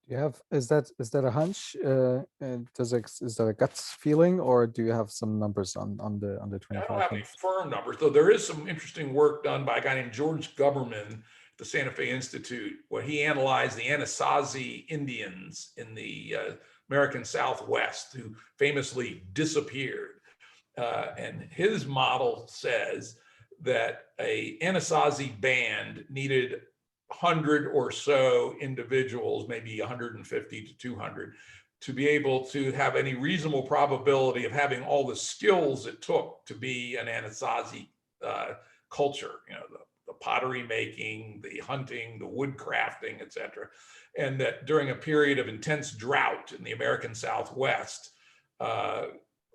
You have, is that a hunch? And is that a gut feeling, or do you have some numbers on the 25? I don't have any firm numbers, though there is some interesting work done by a guy named George Guberman at the Santa Fe Institute, where he analyzed the Anasazi Indians in the American Southwest, who famously disappeared. And his model says that a Anasazi band needed 100 or so individuals, maybe 150 to 200, to be able to have any reasonable probability of having all the skills it took to be an Anasazi culture, the pottery making, the hunting, the wood crafting, etc. And that during a period of intense drought in the American Southwest,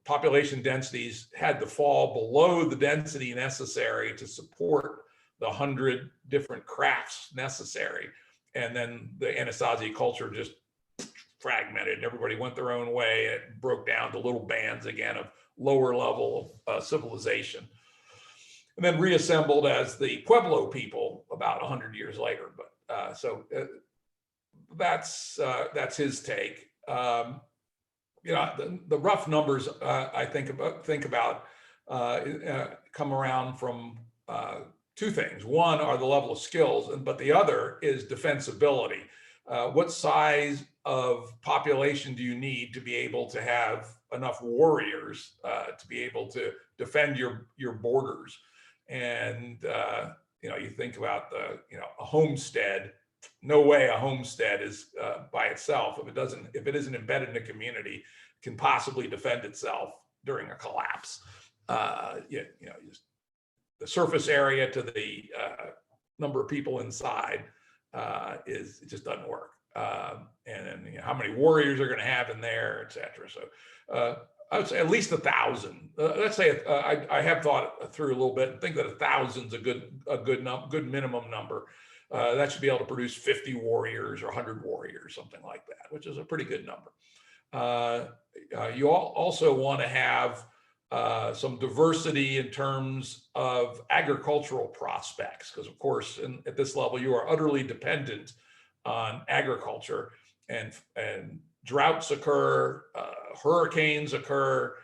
population densities had to fall below the density necessary to support the 100 different crafts necessary. And then the Anasazi culture just fragmented and everybody went their own way. It broke down to little bands again of lower level civilization. And then reassembled as the Pueblo people about 100 years later. But that's his take. The rough numbers I think about come around from 2 things. One are the level of skills, but the other is defensibility. What size of population do you need to be able to have enough warriors to be able to defend your borders? And you think about a homestead. No way a homestead is by itself, if it isn't embedded in a community, can possibly defend itself during a collapse. The surface area to the number of people inside it just doesn't work. And then how many warriors are going to have in there, et cetera. So I would say at least 1,000. Let's say I have thought through a little bit and think that 1,000 is a good minimum number. That should be able to produce 50 warriors or 100 warriors, something like that, which is a pretty good number. You also want to have some diversity in terms of agricultural prospects, because of course, at this level, you are utterly dependent on agriculture, and droughts occur, hurricanes occur,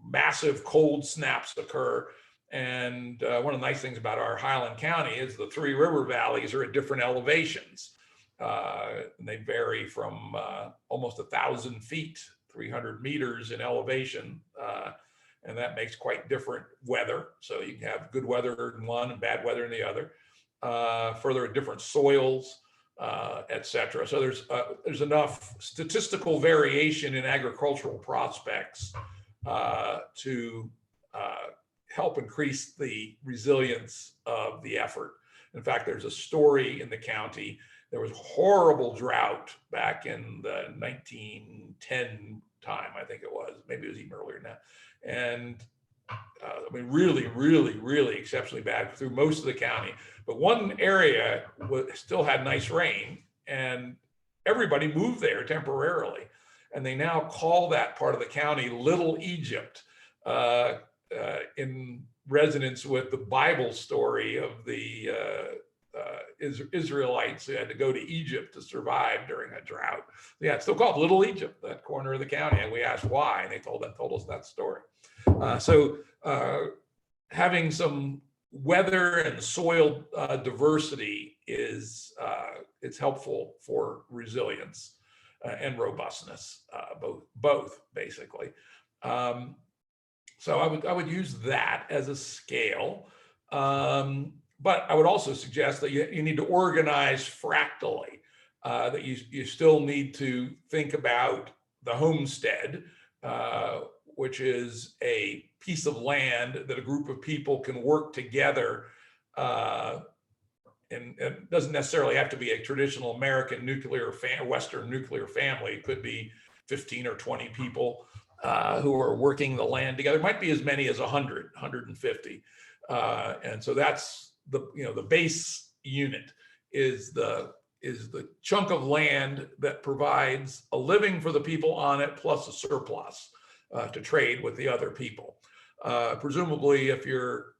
massive cold snaps occur, And one of the nice things about our Highland County is the three river valleys are at different elevations. And they vary from almost 1,000 feet, 300 meters in elevation. And that makes quite different weather. So you can have good weather in one and bad weather in the other. Further, different soils, et cetera. So there's enough statistical variation in agricultural prospects to help increase the resilience of the effort. In fact, there's a story in the county. There was horrible drought back in the 1910 time, I think it was. Maybe it was even earlier than that. And I mean, really, really, really exceptionally bad through most of the county. But one area still had nice rain, and everybody moved there temporarily. And they now call that part of the county Little Egypt, in resonance with the Bible story of the Israelites who had to go to Egypt to survive during a drought. Yeah, it's still called Little Egypt, that corner of the county. And we asked why, and they told us that story. So having some weather and soil diversity is it's helpful for resilience and robustness, both basically. So I would use that as a scale. But I would also suggest that you need to organize fractally, that you still need to think about the homestead, which is a piece of land that a group of people can work together. And it doesn't necessarily have to be a traditional American Western nuclear family. It could be 15 or 20 people who are working the land together. It might be as many as 100, 150. And so that's the base unit is the chunk of land that provides a living for the people on it, plus a surplus to trade with the other people. Presumably, if you're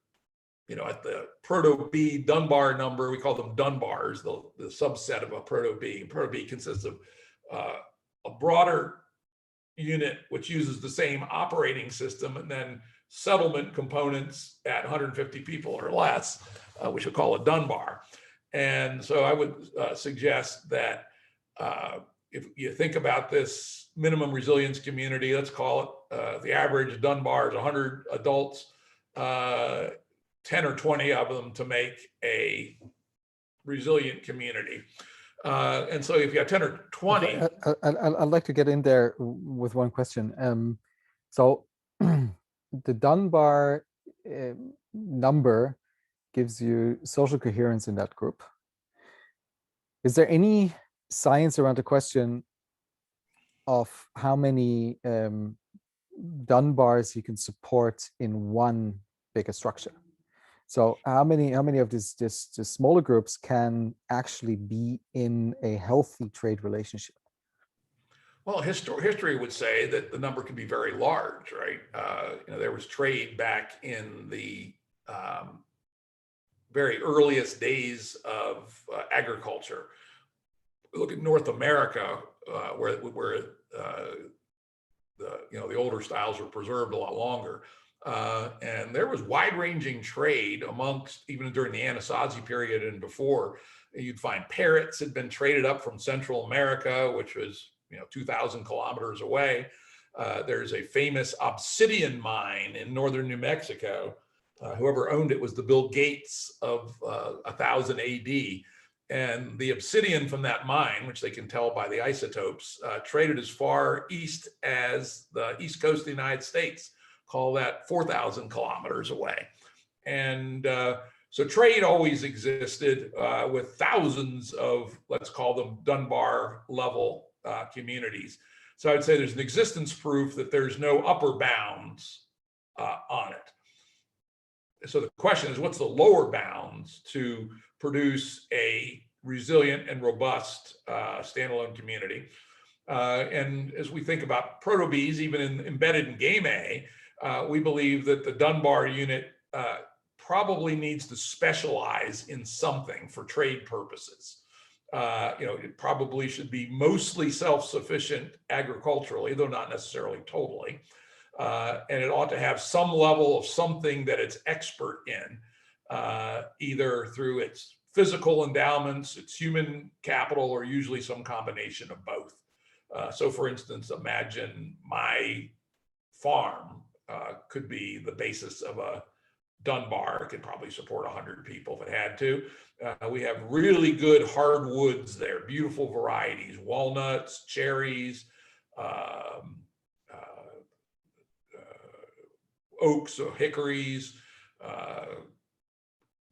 at the Proto-B Dunbar number, we call them Dunbars, the subset of a Proto-B. Proto-B consists of a broader unit which uses the same operating system, and then settlement components at 150 people or less, which we call a Dunbar. And so I would suggest that if you think about this minimum resilience community, let's call it the average Dunbar is 100 adults, 10 or 20 of them to make a resilient community. And so if you have 10 or 20. I'd like to get in there with one question. So the Dunbar number gives you social coherence in that group. Is there any science around the question of how many Dunbars you can support in one bigger structure? So how many of these smaller groups can actually be in a healthy trade relationship? Well, history would say that the number can be very large, right? There was trade back in the very earliest days of agriculture. Look at North America, where the older styles were preserved a lot longer. And there was wide-ranging trade amongst, even during the Anasazi period and before. You'd find parrots had been traded up from Central America, which was 2,000 kilometers away. There's a famous obsidian mine in northern New Mexico. Whoever owned it was the Bill Gates of 1000 AD. And the obsidian from that mine, which they can tell by the isotopes, traded as far east as the east coast of the United States. Call that 4,000 kilometers away. And so trade always existed with thousands of, let's call them Dunbar level communities. So I'd say there's an existence proof that there's no upper bounds on it. So the question is, what's the lower bounds to produce a resilient and robust standalone community? And as we think about proto-Bs, even embedded in Game A, we believe that the Dunbar unit probably needs to specialize in something for trade purposes. It probably should be mostly self-sufficient agriculturally, though not necessarily totally. and it ought to have some level of something that it's expert in, either through its physical endowments, its human capital, or usually some combination of both. So for instance, imagine my farm could be the basis of a Dunbar. It could probably support 100 people if it had to. We have really good hardwoods there, beautiful varieties, walnuts, cherries, oaks or hickories,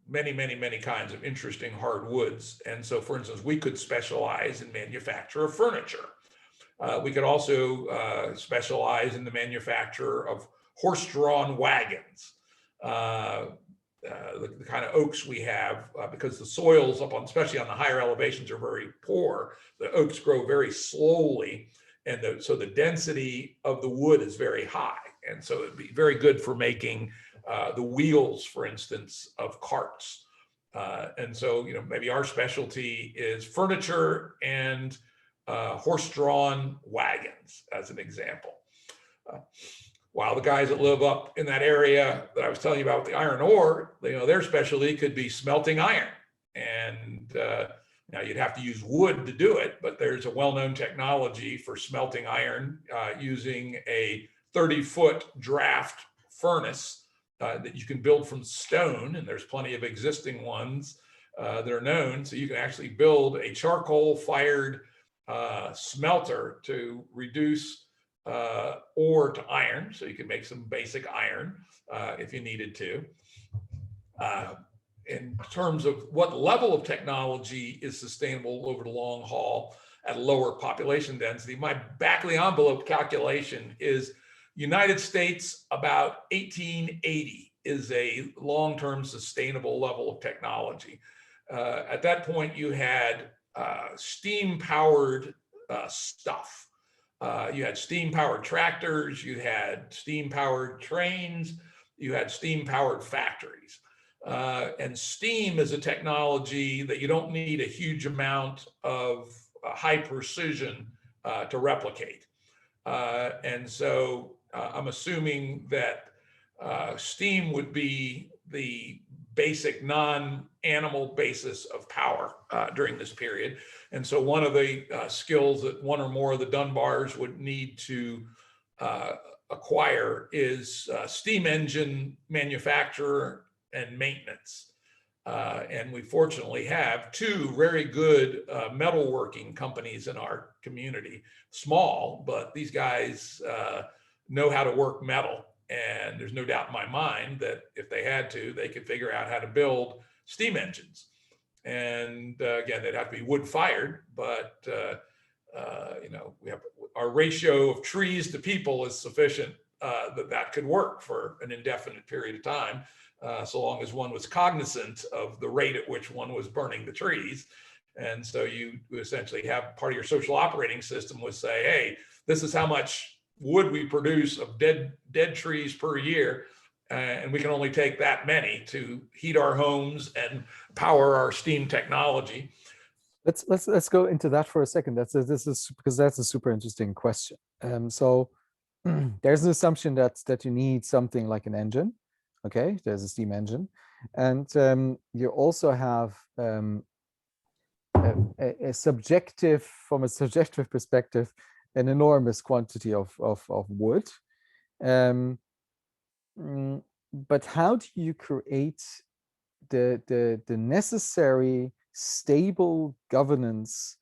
many kinds of interesting hardwoods. And so, for instance, we could specialize in manufacture of furniture. We could also specialize in the manufacture of horse-drawn wagons. The kind of oaks we have, because the soils up on, especially on the higher elevations, are very poor. The oaks grow very slowly, and so the density of the wood is very high. And so it'd be very good for making the wheels, for instance, of carts. And so, maybe our specialty is furniture and horse-drawn wagons, as an example. While the guys that live up in that area that I was telling you about with the iron ore, their specialty could be smelting iron. And now you'd have to use wood to do it, but there's a well-known technology for smelting iron using a 30-foot draft furnace that you can build from stone, and there's plenty of existing ones that are known. So you can actually build a charcoal-fired smelter to reduce ore to iron, so you can make some basic iron if you needed to. In terms of what level of technology is sustainable over the long haul at lower population density, my back of the envelope calculation is United States about 1880 is a long-term sustainable level of technology. At that point, you had steam-powered stuff. You had steam-powered tractors, you had steam-powered trains, you had steam-powered factories. And steam is a technology that you don't need a huge amount of high precision to replicate. And so I'm assuming that steam would be the basic non-animal basis of power during this period. And so one of the skills that one or more of the Dunbars would need to acquire is steam engine manufacturer and maintenance. And we fortunately have two very good metalworking companies in our community. Small, but these guys know how to work metal. And there's no doubt in my mind that if they had to, they could figure out how to build steam engines. And again, they'd have to be wood fired, but we have our ratio of trees to people is sufficient that could work for an indefinite period of time, so long as one was cognizant of the rate at which one was burning the trees. And so you essentially have part of your social operating system would say, hey, this is how much wood we produce of dead trees per year, and we can only take that many to heat our homes and power our steam technology. Let's go into that for a second. This is because that's a super interesting question. So there's an assumption that you need something like an engine. Okay, there's a steam engine, and you also have a subjective, from a subjective perspective, an enormous quantity of wood. But how do you create the necessary stable governance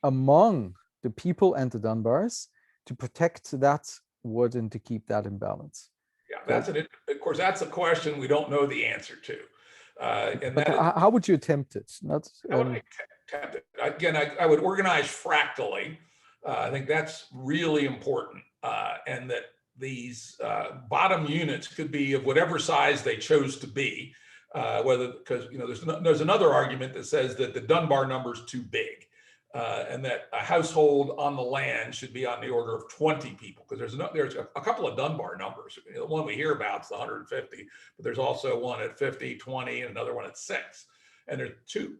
among the people and the Dunbars to protect that wood and to keep that in balance? Yeah, of course, that's a question we don't know the answer to. But how would you attempt it? Again, I would organize fractally. I think that's really important, and that these bottom units could be of whatever size they chose to be, because there's another argument that says that the Dunbar number is too big, and that a household on the land should be on the order of 20 people, because there's a couple of Dunbar numbers. The one we hear about is the 150, but there's also one at 50, 20, and another one at 6, and there's 2.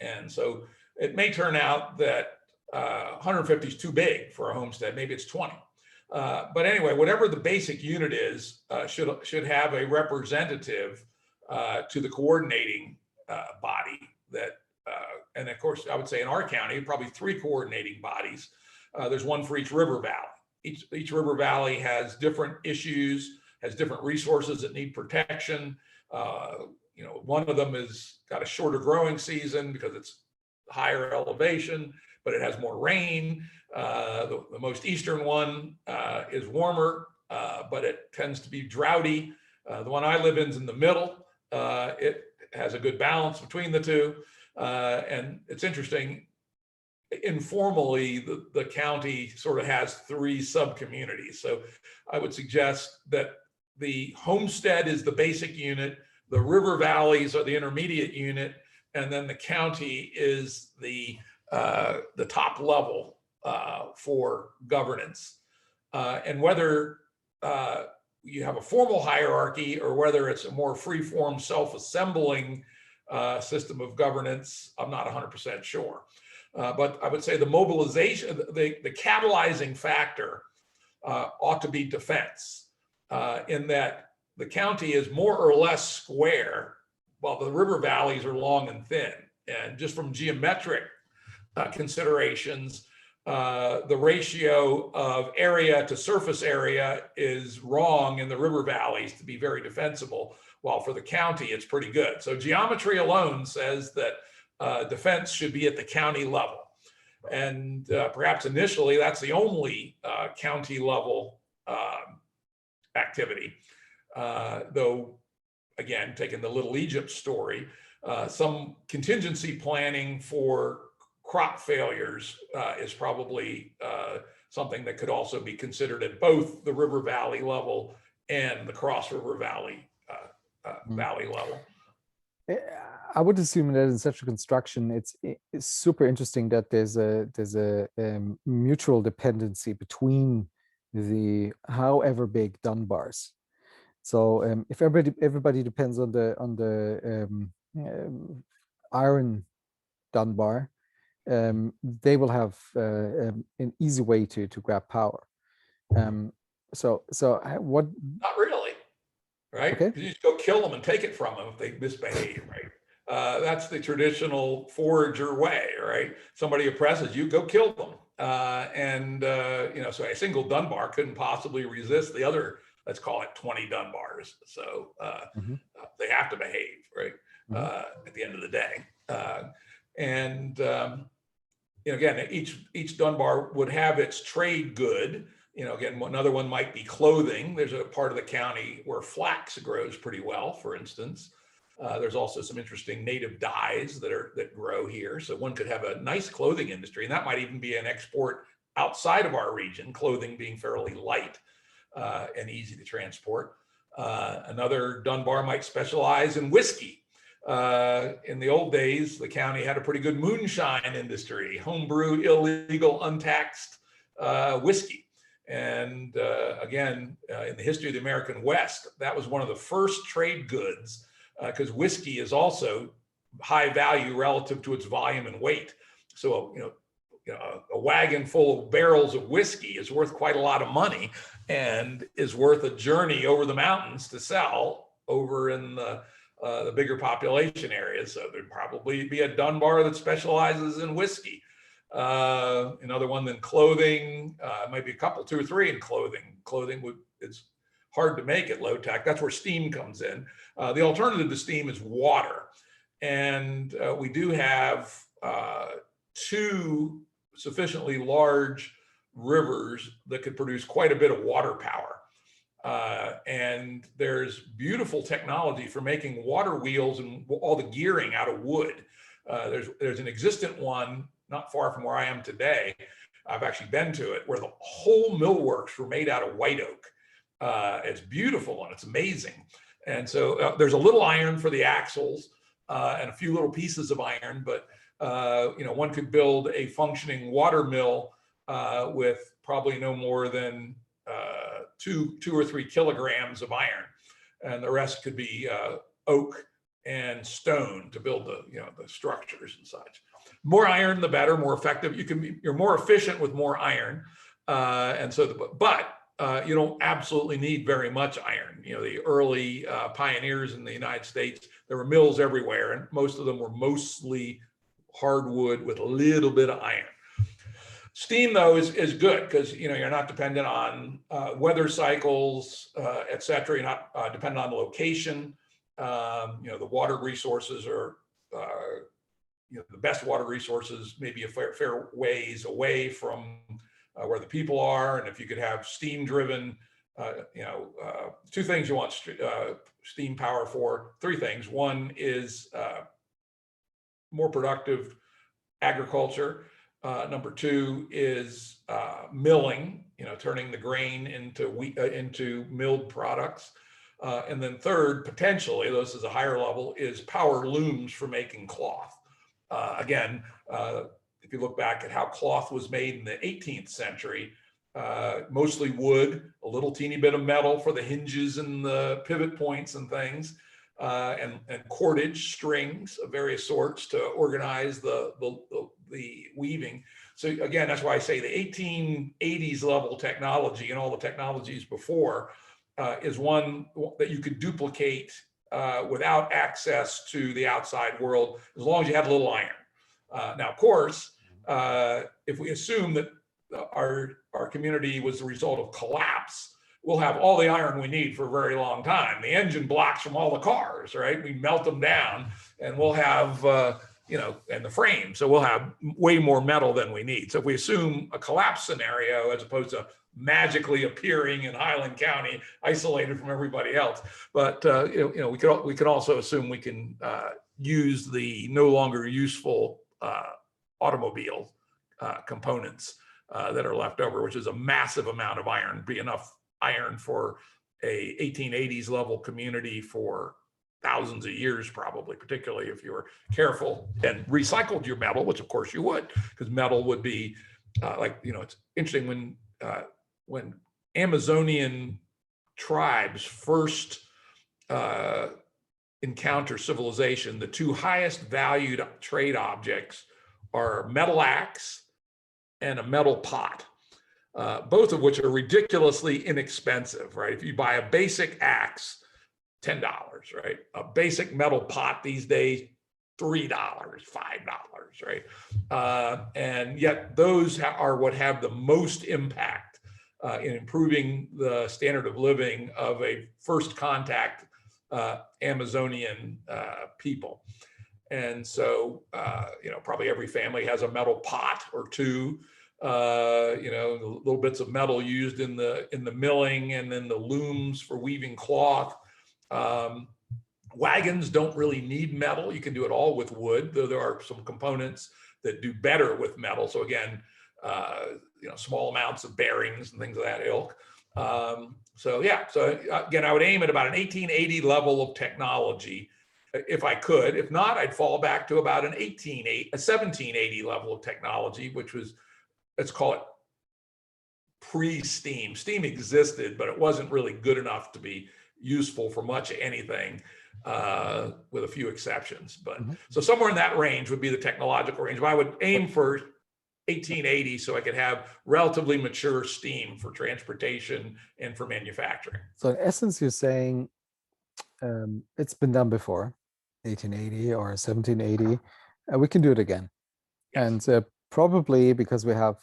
And so it may turn out that 150 is too big for a homestead. Maybe it's 20. But anyway, whatever the basic unit is, should have a representative to the coordinating body that, and of course, I would say in our county, probably 3 coordinating bodies. There's one for each river valley. Each river valley has different issues, has different resources that need protection. One of them has got a shorter growing season because it's higher elevation, but it has more rain. The most eastern one is warmer, but it tends to be droughty. The one I live in is in the middle. It has a good balance between the two. And it's interesting, informally, the county sort of has 3 sub-communities. So I would suggest that the homestead is the basic unit, the river valleys are the intermediate unit, and then the county is the top level for governance. And whether you have a formal hierarchy or whether it's a more free-form, self-assembling system of governance, I'm not 100% sure. But I would say the mobilization, the catalyzing factor ought to be defense, in that the county is more or less square, while the river valleys are long and thin. And just from geometric considerations, the ratio of area to surface area is wrong in the river valleys to be very defensible, while for the county, it's pretty good. So geometry alone says that defense should be at the county level. And perhaps initially, that's the only county level activity. Though, again, taking the Little Egypt story, some contingency planning for crop failures is probably something that could also be considered at both the river valley level and the cross river valley valley level. I would assume that in such a construction, it's super interesting that there's a mutual dependency between the however big Dunbars. So if everybody depends on the iron Dunbar, they will have an easy way to grab power. So what? Not really, right? Okay. You just go kill them and take it from them if they misbehave, right? That's the traditional forager way, right? Somebody oppresses you, go kill them. So a single Dunbar couldn't possibly resist the other, let's call it 20 Dunbars. So they have to behave, right? At the end of the day. Again, each Dunbar would have its trade good. Again, another one might be clothing. There's a part of the county where flax grows pretty well, for instance. There's also some interesting native dyes that grow here. So one could have a nice clothing industry, and that might even be an export outside of our region, clothing being fairly light and easy to transport. Another Dunbar might specialize in whiskey. In the old days, the county had a pretty good moonshine industry, homebrew, illegal, untaxed whiskey. And again, in the history of the American West, that was one of the first trade goods, because whiskey is also high value relative to its volume and weight. So, a wagon full of barrels of whiskey is worth quite a lot of money and is worth a journey over the mountains to sell over in the bigger population areas. So there'd probably be a Dunbar that specializes in whiskey. Another one then clothing, maybe a couple, 2 or 3 in clothing. Clothing it's hard to make at low tech. That's where steam comes in. The alternative to steam is water. And we do have 2 sufficiently large rivers that could produce quite a bit of water power. And there's beautiful technology for making water wheels and all the gearing out of wood. There's an existent one not far from where I am today. I've actually been to it, where the whole millworks were made out of white oak. It's beautiful and it's amazing. And so there's a little iron for the axles and a few little pieces of iron, but one could build a functioning water mill with probably no more than 2 or 3 kilograms of iron, and the rest could be oak and stone to build the structures and such. More iron, the better. More effective. You're more efficient with more iron, but you don't absolutely need very much iron. You know, the early pioneers in the United States, there were mills everywhere, and most of them were mostly hardwood with a little bit of iron. Steam, though, is good because, you know, you're not dependent on weather cycles, et cetera. You're not dependent on location. You know, the water resources are, you know, the best water resources maybe a fair ways away from where the people are. And if you could have steam driven, you know, two things you want steam power for, three things. One is more productive agriculture. Number two is milling, you know, turning the grain into milled products. And then third, potentially, this is a higher level, is power looms for making cloth. Again, if you look back at how cloth was made in the 18th century, mostly wood, a little teeny bit of metal for the hinges and the pivot points and things, and cordage strings of various sorts to organize the weaving. So again, that's why I say the 1880s level technology and all the technologies before is one that you could duplicate without access to the outside world, as long as you had a little iron. Now, of course, if we assume that our community was the result of collapse, we'll have all the iron we need for a very long time. The engine blocks from all the cars, right? We melt them down and we'll have, you know, and the frame. So we'll have way more metal than we need. So if we assume a collapse scenario, as opposed to magically appearing in Highland County, isolated from everybody else. But, you know, we could also assume we can use the no longer useful automobile components that are left over, which is a massive amount of iron, be enough iron for a 1880s level community for thousands of years, probably, particularly if you were careful and recycled your metal, which of course you would, because metal would be like, you know, it's interesting when Amazonian tribes first encounter civilization, the two highest valued trade objects are metal axe and a metal pot. Both of which are ridiculously inexpensive, right? If you buy a basic axe, $10, right? A basic metal pot these days, $3, $5, right? And yet those are what have the most impact in improving the standard of living of a first contact Amazonian people. And so, you know, probably every family has a metal pot or two. You know, little bits of metal used in the milling, and then the looms for weaving cloth. Wagons don't really need metal. You can do it all with wood, though there are some components that do better with metal. So again, you know, small amounts of bearings and things of that ilk. So yeah, so again, I would aim at about an 1880 level of technology if I could. If not, I'd fall back to about a 1780 level of technology, which was, let's call it pre-steam. Steam existed, but it wasn't really good enough to be useful for much anything, with a few exceptions. But so somewhere in that range would be the technological range. But I would aim for 1880 so I could have relatively mature steam for transportation and for manufacturing. So in essence, you're saying it's been done before, 1880 or 1780. We can do it again. Yes. And probably because we have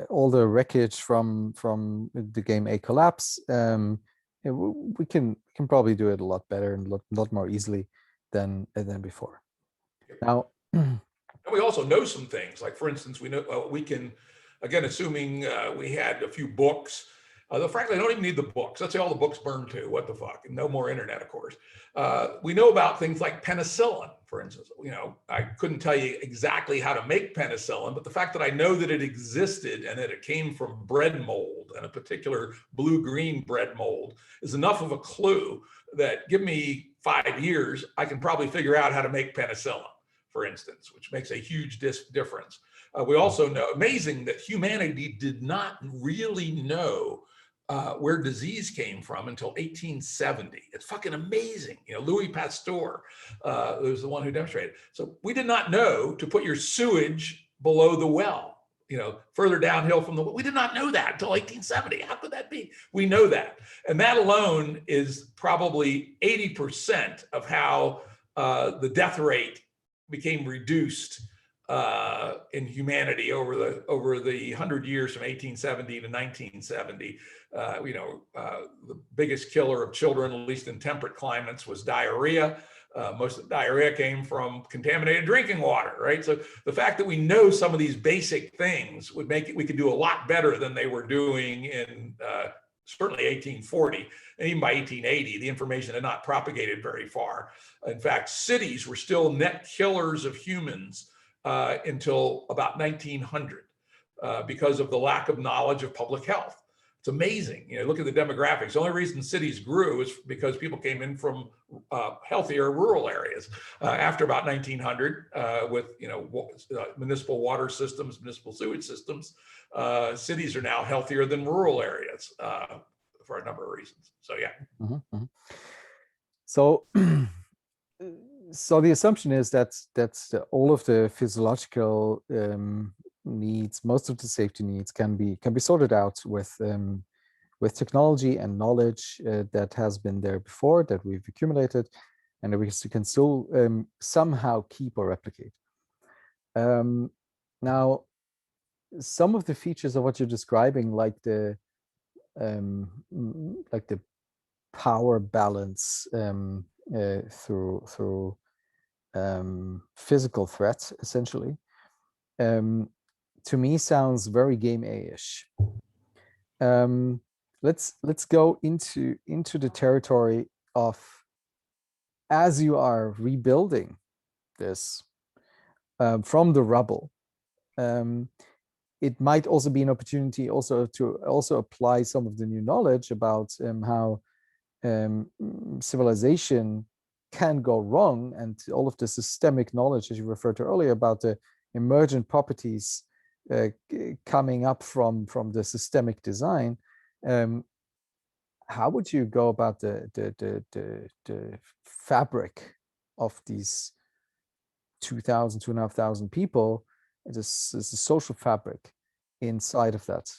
all the wreckage from the game A Collapse, we can probably do it a lot better and a lot more easily than before. Now, and we also know some things. Like, for instance, we know we can, again, assuming we had a few books. Though frankly, I don't even need the books. Let's say all the books burned too. What the fuck? No more internet, of course. We know about things like penicillin, for instance. You know, I couldn't tell you exactly how to make penicillin, but the fact that I know that it existed and that it came from bread mold, and a particular blue-green bread mold, is enough of a clue that, give me 5 years, I can probably figure out how to make penicillin, for instance, which makes a huge difference. We also know, amazing that humanity did not really know where disease came from until 1870. It's fucking amazing. You know, Louis Pasteur was the one who demonstrated. So we did not know to put your sewage below the well further downhill from we did not know that until 1870. How could that be? We know that. And that alone is probably 80% of how the death rate became reduced in humanity over the 100 years from 1870 to 1970. The biggest killer of children, at least in temperate climates, was diarrhea. Most of the diarrhea came from contaminated drinking water, right? So the fact that we know some of these basic things would make it, we could do a lot better than they were doing in certainly 1840. And even by 1880, the information had not propagated very far. In fact, cities were still net killers of humans until about 1900 because of the lack of knowledge of public health. It's amazing. Look at the demographics. The only reason cities grew is because people came in from healthier rural areas. After about 1900, with municipal water systems, municipal sewage systems, cities are now healthier than rural areas for a number of reasons. So yeah. Mm-hmm, mm-hmm. So, so the assumption is that all of the physiological needs, most of the safety needs, can be sorted out with technology and knowledge that has been there before, that we've accumulated, and that we can still somehow keep or replicate. Now, some of the features of what you're describing, like the power balance through physical threats, essentially, to me sounds very game A-ish. Let's go into the territory of, as you are rebuilding this from the rubble, it might also be an opportunity also to apply some of the new knowledge about how civilization can go wrong, and all of the systemic knowledge, as you referred to earlier, about the emergent properties coming up from the systemic design. How would you go about the fabric of these 2,500 people, the social fabric inside of that?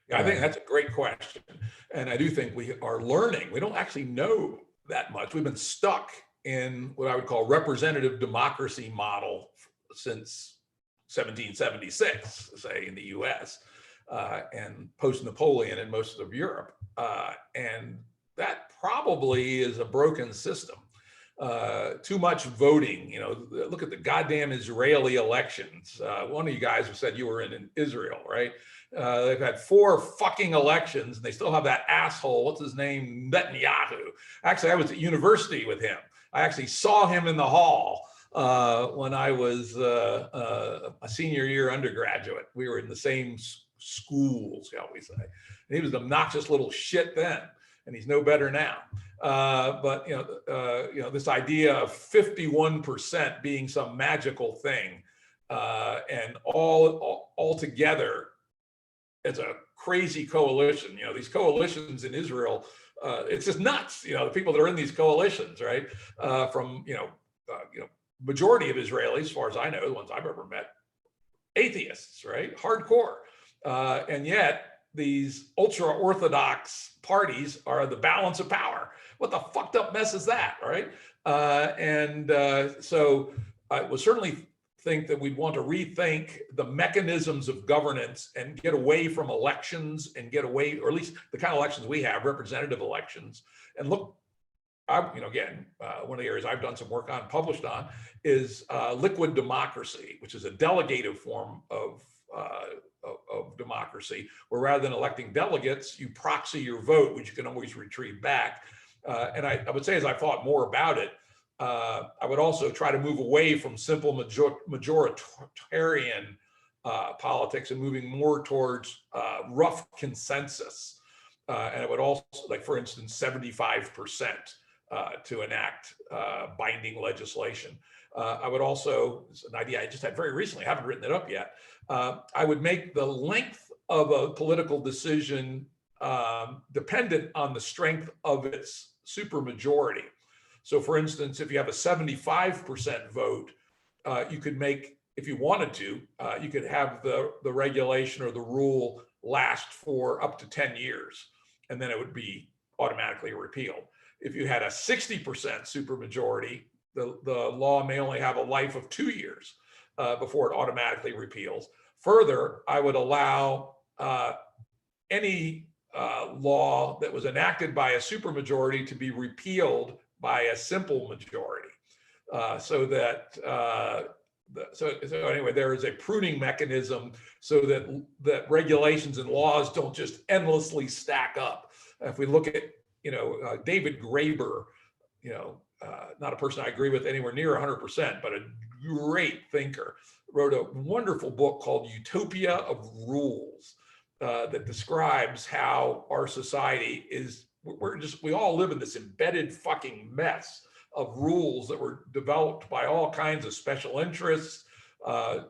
Yeah, I think that's a great question. And I do think we are learning. We don't actually know that much. We've been stuck in what I would call representative democracy model since 1776, say, in the US, and post-Napoleon in most of Europe. And that probably is a broken system. Too much voting. Look at the goddamn Israeli elections. One of you guys who said you were in Israel, right? They've had 4 fucking elections, and they still have that asshole, what's his name, Netanyahu. Actually, I was at university with him. I actually saw him in the hall when I was a senior year undergraduate. We were in the same school, shall we say. And he was an obnoxious little shit then, and he's no better now. But this idea of 51% being some magical thing, and all together, it's a crazy coalition. These coalitions in Israel, it's just nuts. The people that are in these coalitions, right? From majority of Israelis, as far as I know, the ones I've ever met, atheists, right? Hardcore, and yet these ultra-Orthodox parties are the balance of power. What the fucked up mess is that, right? So I would certainly think that we'd want to rethink the mechanisms of governance and get away from elections, and get away, or at least the kind of elections we have, representative elections, and look. Again, one of the areas I've done some work on, published on, is liquid democracy, which is a delegative form of democracy, where rather than electing delegates, you proxy your vote, which you can always retrieve back. And I would say, as I thought more about it, I would also try to move away from simple majoritarian politics and moving more towards rough consensus. And it would also, like, for instance, 75% to enact binding legislation. I would also, it's an idea I just had very recently, I haven't written it up yet. I would make the length of a political decision dependent on the strength of its supermajority. So for instance, if you have a 75% vote, you could make if you wanted to, you could have the regulation or the rule last for up to 10 years, and then it would be automatically repealed. If you had a 60% supermajority, the law may only have a life of 2 years before it automatically repeals. Further, I would allow any law that was enacted by a supermajority to be repealed by a simple majority, so that so anyway, there is a pruning mechanism so that regulations and laws don't just endlessly stack up. If we look at David Graeber, not a person I agree with anywhere near 100%, but a great thinker, wrote a wonderful book called Utopia of Rules that describes how our society is. We all live in this embedded fucking mess of rules that were developed by all kinds of special interests,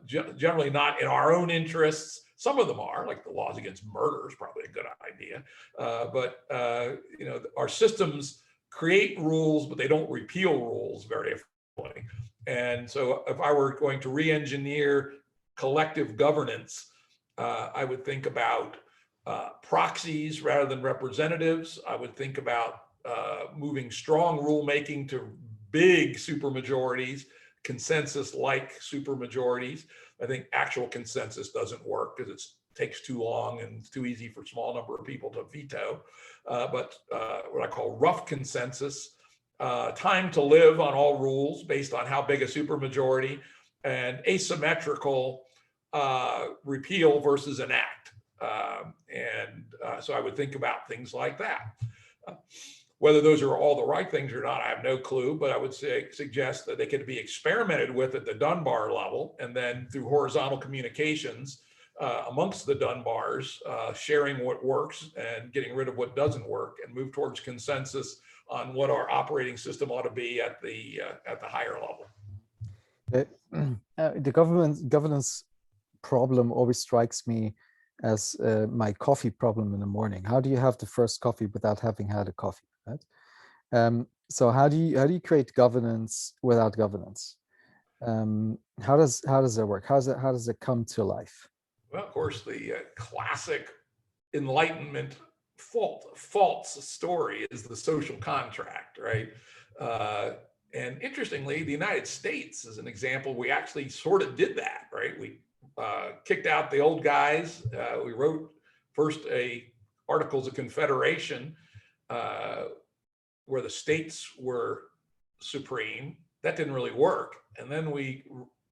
generally not in our own interests. Some of them are, like the laws against murder is probably a good idea. But our systems create rules, but they don't repeal rules very effectively. And so if I were going to re-engineer collective governance, I would think about proxies rather than representatives. I would think about moving strong rulemaking to big supermajorities, consensus-like supermajorities. I think actual consensus doesn't work because it takes too long and it's too easy for a small number of people to veto. But what I call rough consensus, time to live on all rules based on how big a supermajority, and asymmetrical repeal versus enact. So I would think about things like that. Whether those are all the right things or not, I have no clue, but I would suggest that they could be experimented with at the Dunbar level, and then through horizontal communications amongst the Dunbars, sharing what works and getting rid of what doesn't work, and move towards consensus on what our operating system ought to be at the higher level. The governance problem always strikes me as my coffee problem in the morning. How do you have the first coffee without having had a coffee, right? So how do you create governance without governance? How does that work? How does it come to life? Well, of course, the classic Enlightenment false story is the social contract, right? And interestingly, the United States is an example. We actually sort of did that, right? We kicked out the old guys. We wrote first Articles of Confederation where the states were supreme. That didn't really work. And then we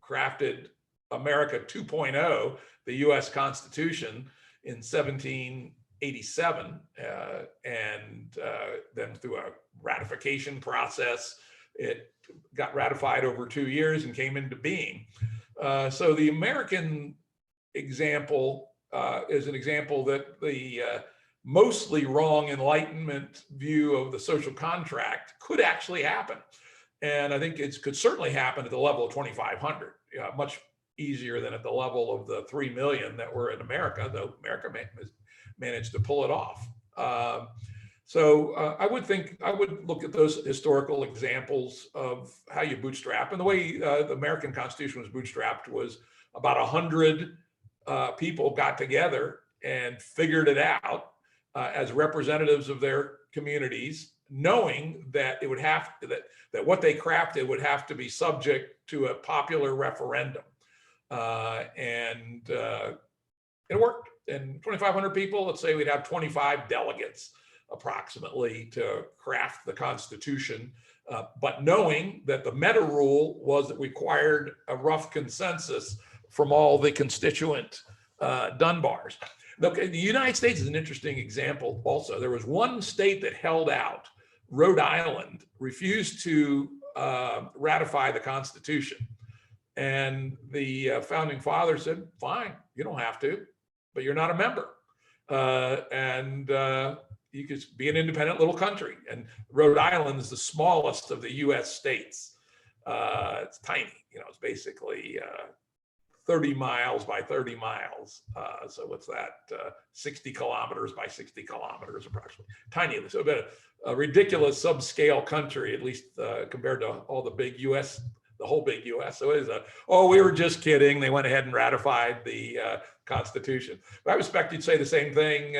crafted America 2.0, the US Constitution, in 1787. And then through a ratification process, it got ratified over 2 years and came into being. So the American example is an example that the mostly wrong Enlightenment view of the social contract could actually happen. And I think it could certainly happen at the level of 2,500, much easier than at the level of the 3 million that were in America, though America managed to pull it off. So I would look at those historical examples of how you bootstrap. And the way the American Constitution was bootstrapped was about 100 people got together and figured it out as representatives of their communities, knowing that it would have that what they crafted would have to be subject to a popular referendum. And it worked. And 2,500 people, let's say we'd have 25 delegates approximately to craft the Constitution, but knowing that the meta rule was that required a rough consensus from all the constituent Dunbars. Look, the United States is an interesting example also. There was one state that held out. Rhode Island refused to ratify the Constitution. And the founding fathers said, fine, you don't have to, but you're not a member. You could be an independent little country. And Rhode Island is the smallest of the US states. It's tiny, it's basically 30 miles by 30 miles. So what's that? 60 kilometers by 60 kilometers approximately. Tiny, so a ridiculous subscale country, at least compared to all the big US, the whole big U.S. So it is oh, we were just kidding. They went ahead and ratified the Constitution. But I expect you'd say the same thing,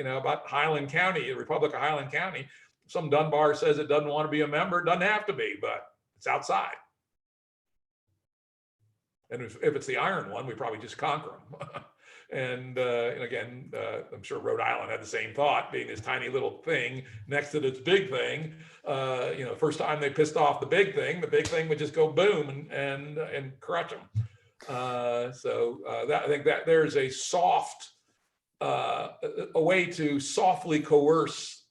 about Highland County, the Republic of Highland County. Some Dunbar says it doesn't want to be a member, it doesn't have to be, but it's outside. And if it's the iron one, we probably just conquer them. And again, I'm sure Rhode Island had the same thought, being this tiny little thing next to this big thing. First time they pissed off the big thing would just go boom and crush them. I think that there's a soft, a way to softly coerce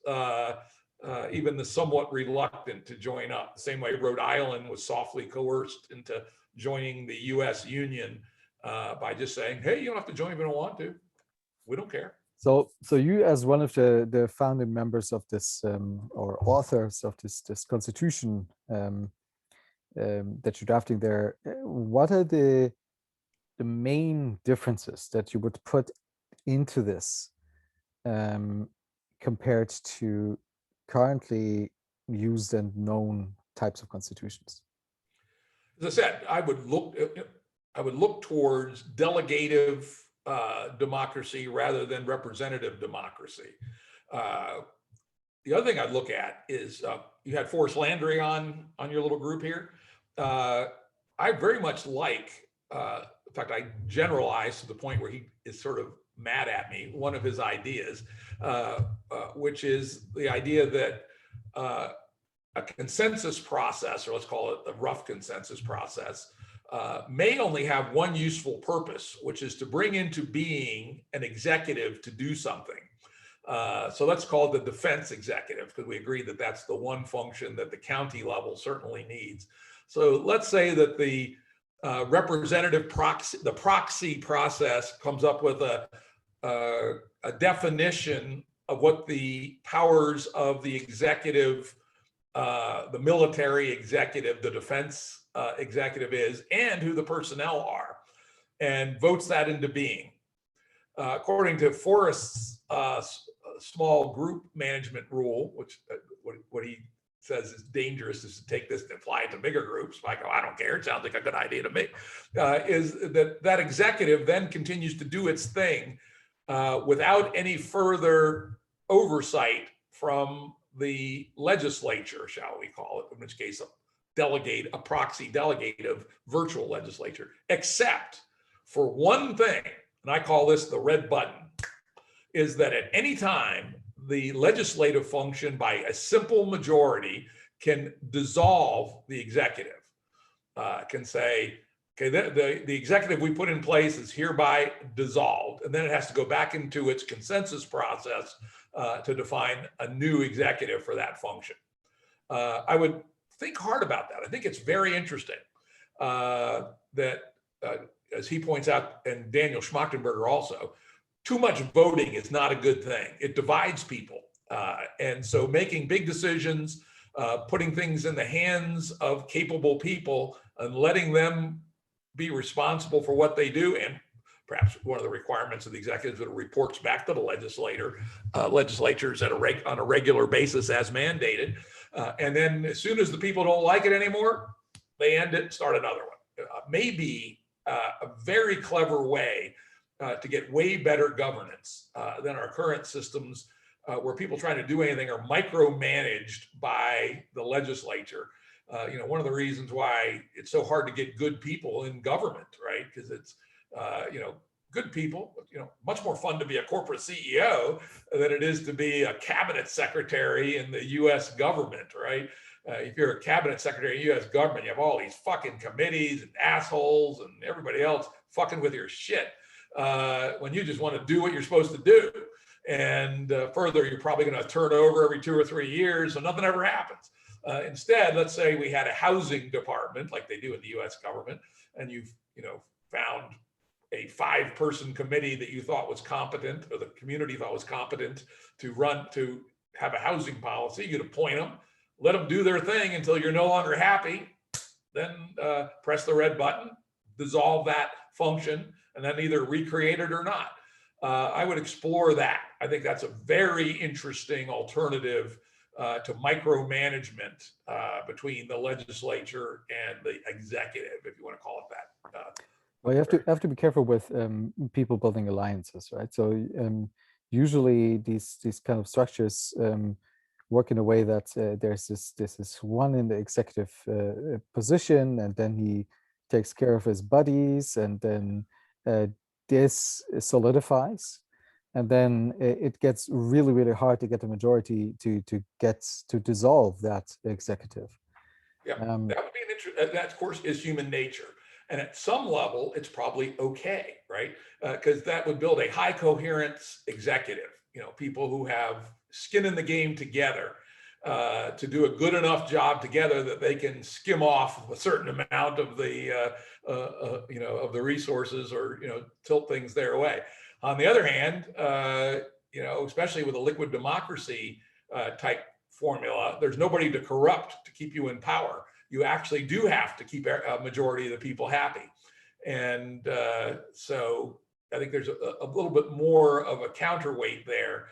even the somewhat reluctant to join up. The same way Rhode Island was softly coerced into joining the U.S. Union by just saying, hey, you don't have to join if you don't want to. We don't care. So you, as one of the founding members of this or authors of this constitution that you're drafting there, what are the main differences that you would put into this compared to currently used and known types of constitutions? As I said, I would look towards delegative democracy rather than representative democracy. The other thing I'd look at is you had Forrest Landry on your little group here. I very much like, in fact, I generalized to the point where he is sort of mad at me, one of his ideas, which is the idea that a consensus process, or let's call it the rough consensus process, may only have one useful purpose, which is to bring into being an executive to do something. So let's call it the defense executive, because we agree that that's the one function that the county level certainly needs. So let's say that the representative proxy, the proxy process comes up with a definition of what the powers of the executive, the military executive, the defense executive is, and who the personnel are, and votes that into being. According to Forrest's small group management rule, which what he says is dangerous is to take this and apply it to bigger groups. I go, I don't care. It sounds like a good idea to me. Is that executive then continues to do its thing without any further oversight from the legislature, shall we call it, in which case a proxy delegative virtual legislature, except for one thing, and I call this the red button, is that at any time, the legislative function by a simple majority can dissolve the executive, can say, okay, the executive we put in place is hereby dissolved, and then it has to go back into its consensus process to define a new executive for that function. I would think hard about that. I think it's very interesting that, as he points out, and Daniel Schmachtenberger also, too much voting is not a good thing. It divides people. And so making big decisions, putting things in the hands of capable people and letting them be responsible for what they do, and perhaps one of the requirements of the executive that it reports back to the legislatures on a regular basis as mandated. And then as soon as the people don't like it anymore, they end it, start another one. Maybe a very clever way to get way better governance than our current systems, where people trying to do anything are micromanaged by the legislature. One of the reasons why it's so hard to get good people in government, right? Because it's, good people, much more fun to be a corporate CEO than it is to be a cabinet secretary in the U.S. government, right? If you're a cabinet secretary in the U.S. government, you have all these fucking committees and assholes and everybody else fucking with your shit. When you just want to do what you're supposed to do. And further, you're probably going to turn over every 2 or 3 years, so nothing ever happens. Instead, let's say we had a housing department like they do in the U.S. government, and you've found a 5-person committee that you thought was competent, or the community thought was competent to have a housing policy. You'd appoint them, let them do their thing until you're no longer happy, then press the red button, dissolve that function, and then either recreate it or not. I would explore that. I think that's a very interesting alternative to micromanagement between the legislature and the executive, if you want to call it that. Well, you have to be careful with people building alliances, right? So usually these kind of structures work in a way that there's this one in the executive position, and then he takes care of his buddies, and then this solidifies, and then it gets really hard to get the majority to dissolve that executive. Yeah, that would be an interesting. That of course is human nature, and at some level, it's probably okay, right? Because that would build a high coherence executive. You know, people who have skin in the game together to do a good enough job together that they can skim off a certain amount of the of the resources, or tilt things their way. On the other hand, especially with a liquid democracy type formula, there's nobody to corrupt to keep you in power. You actually do have to keep a majority of the people happy. And so I think there's a little bit more of a counterweight there,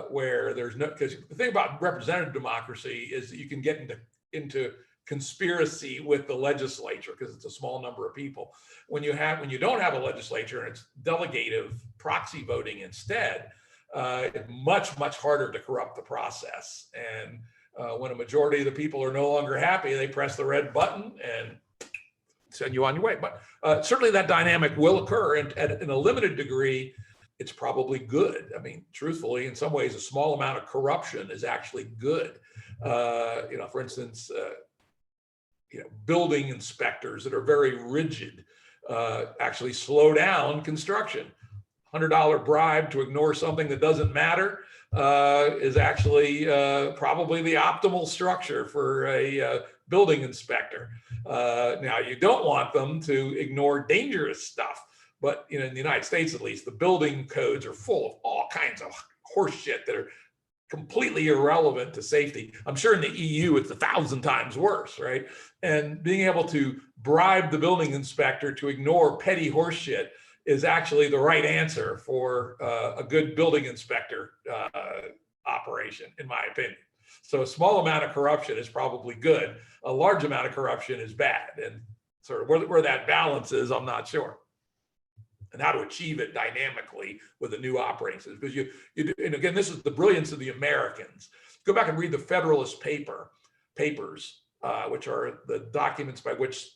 where there's no, because the thing about representative democracy is that you can get into conspiracy with the legislature because it's a small number of people. When you don't have a legislature and it's delegative proxy voting instead, it's much harder to corrupt the process. And when a majority of the people are no longer happy, they press the red button and send you on your way. But certainly that dynamic will occur, and in a limited degree, it's probably good. I mean, truthfully, in some ways, a small amount of corruption is actually good. For instance, building inspectors that are very rigid actually slow down construction. $100 bribe to ignore something that doesn't matter is actually probably the optimal structure for a building inspector. Now, you don't want them to ignore dangerous stuff, but in the United States, at least, the building codes are full of all kinds of horse shit that are completely irrelevant to safety. I'm sure in the EU, it's 1,000 times worse, right? And being able to bribe the building inspector to ignore petty horse shit is actually the right answer for a good building inspector operation, in my opinion. So a small amount of corruption is probably good. A large amount of corruption is bad. And sort of where that balance is, I'm not sure. And how to achieve it dynamically with a new operating system. Because and again, this is the brilliance of the Americans. Go back and read the Federalist Papers, which are the documents by which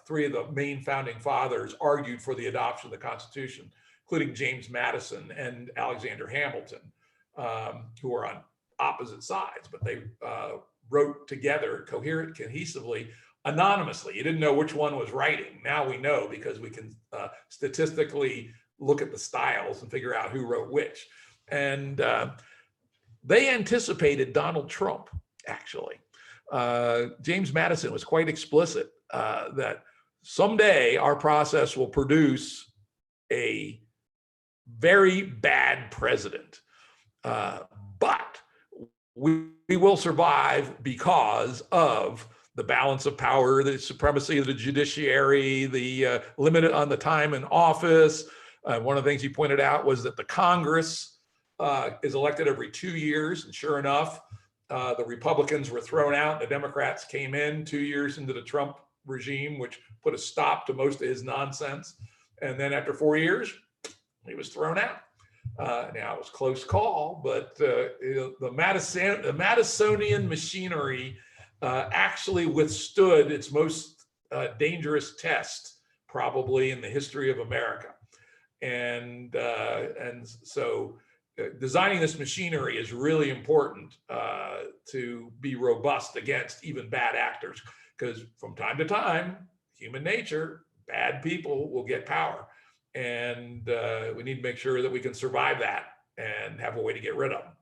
three of the main founding fathers argued for the adoption of the Constitution, including James Madison and Alexander Hamilton, who are on opposite sides, but they wrote together cohesively, anonymously. You didn't know which one was writing. Now we know, because we can statistically look at the styles and figure out who wrote which. And they anticipated Donald Trump, actually. James Madison was quite explicit that someday our process will produce a very bad president, but we will survive because of the balance of power, the supremacy of the judiciary, the limit on the time in office. One of the things he pointed out was that the Congress is elected every 2 years. And sure enough, the Republicans were thrown out. The Democrats came in 2 years into the Trump regime, which put a stop to most of his nonsense. And then after 4 years, he was thrown out. Now, it was a close call, but the Madisonian machinery actually withstood its most dangerous test, probably in the history of America. And so designing this machinery is really important to be robust against even bad actors, because from time to time, human nature, bad people will get power. And we need to make sure that we can survive that and have a way to get rid of them.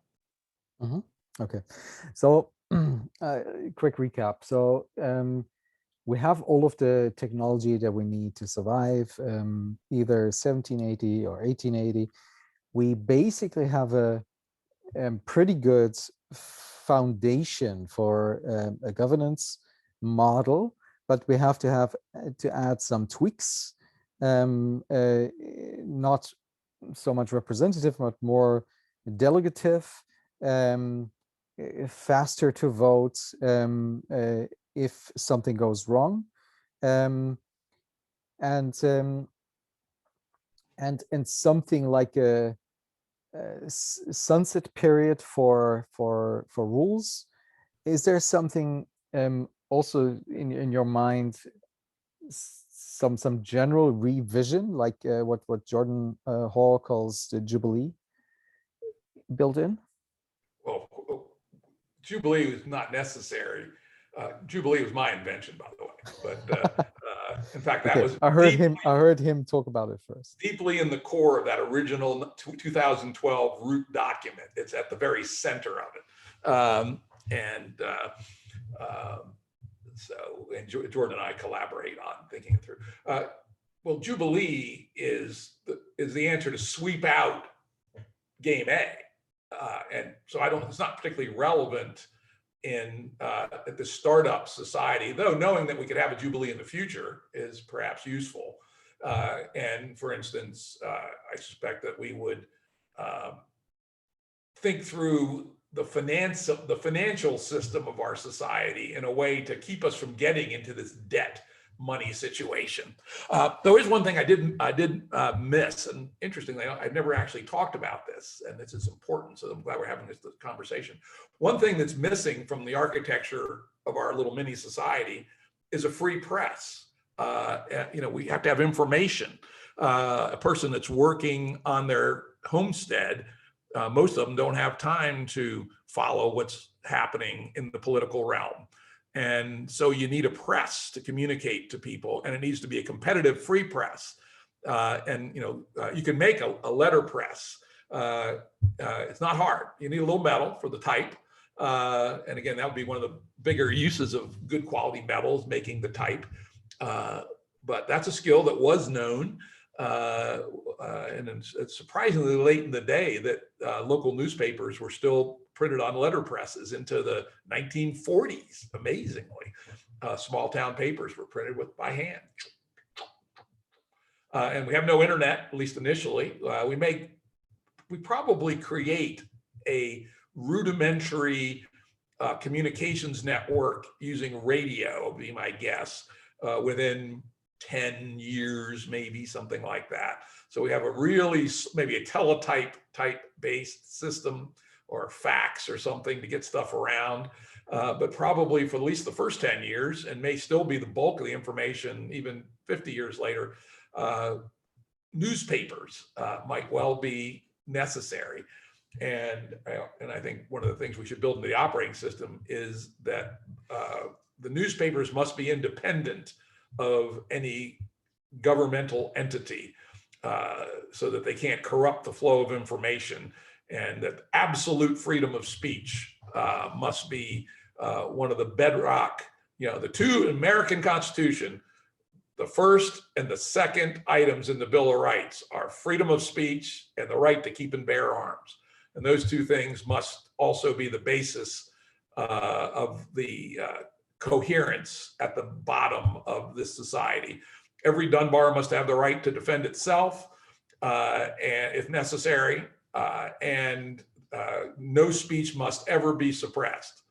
Mm-hmm. Okay, so quick recap. So we have all of the technology that we need to survive, either 1780 or 1880. We basically have a pretty good foundation for a governance model, but we have to add some tweaks, not so much representative, but more delegative, faster to vote if something goes wrong, and something like a sunset period for rules. Is there something also in your mind, some general revision, like what Jordan Hall calls the Jubilee, built in? Well, Jubilee was not necessary. Jubilee was my invention, by the way. But in fact, that was I heard him talk about it first. Deeply in the core of that original 2012 Rutt document. It's at the very center of it. And Jordan and I collaborate on thinking it through. Well, Jubilee is the answer to sweep out Game A. And so it's not particularly relevant in at the startup society, though knowing that we could have a Jubilee in the future is perhaps useful. And for instance, I suspect that we would think through the financial system of our society in a way to keep us from getting into this debt money situation. There is one thing I did miss, and interestingly, I've never actually talked about this, and this is important, so I'm glad we're having this conversation. One thing that's missing from the architecture of our little mini society is a free press. We have to have information. A person that's working on their homestead, most of them don't have time to follow what's happening in the political realm. And so you need a press to communicate to people, and it needs to be a competitive free press. You can make a letter press. It's not hard. You need a little metal for the type. And again, that would be one of the bigger uses of good quality metals, making the type. But that's a skill that was known. And it's surprisingly late in the day that local newspapers were still printed on letter presses into the 1940s. Amazingly, small town papers were printed by hand. And we have no internet, at least initially. We probably create a rudimentary communications network using radio, would be my guess, within 10 years, maybe something like that. So we have maybe a teletype type based system or fax or something to get stuff around, but probably for at least the first 10 years, and may still be the bulk of the information even 50 years later, newspapers might well be necessary. And I think one of the things we should build into the operating system is that the newspapers must be independent of any governmental entity, so that they can't corrupt the flow of information, and that absolute freedom of speech must be one of the bedrock, the two American Constitution, the first and the second items in the Bill of Rights are freedom of speech and the right to keep and bear arms. And those two things must also be the basis of the coherence at the bottom of this society. Every Dunbar must have the right to defend itself, and if necessary, and no speech must ever be suppressed,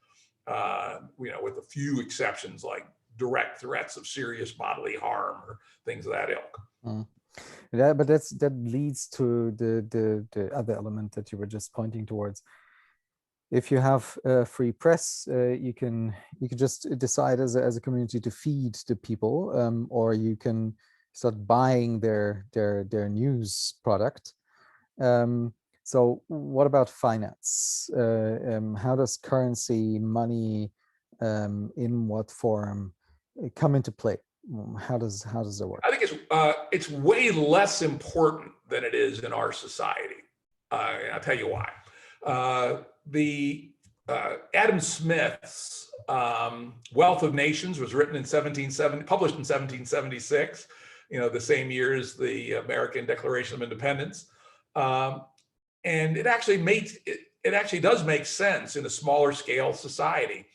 with a few exceptions like direct threats of serious bodily harm or things of that ilk. But that leads to the other element that you were just pointing towards. If you have a free press, you can just decide as a community to feed the people, or you can start buying their news product. So what about finance? How does currency, money, in what form come into play? How does it work? I think it's way less important than it is in our society. And I'll tell you why. Adam Smith's Wealth of Nations was written published in 1776, the same year as the American Declaration of Independence. And it actually does make sense in a smaller scale society.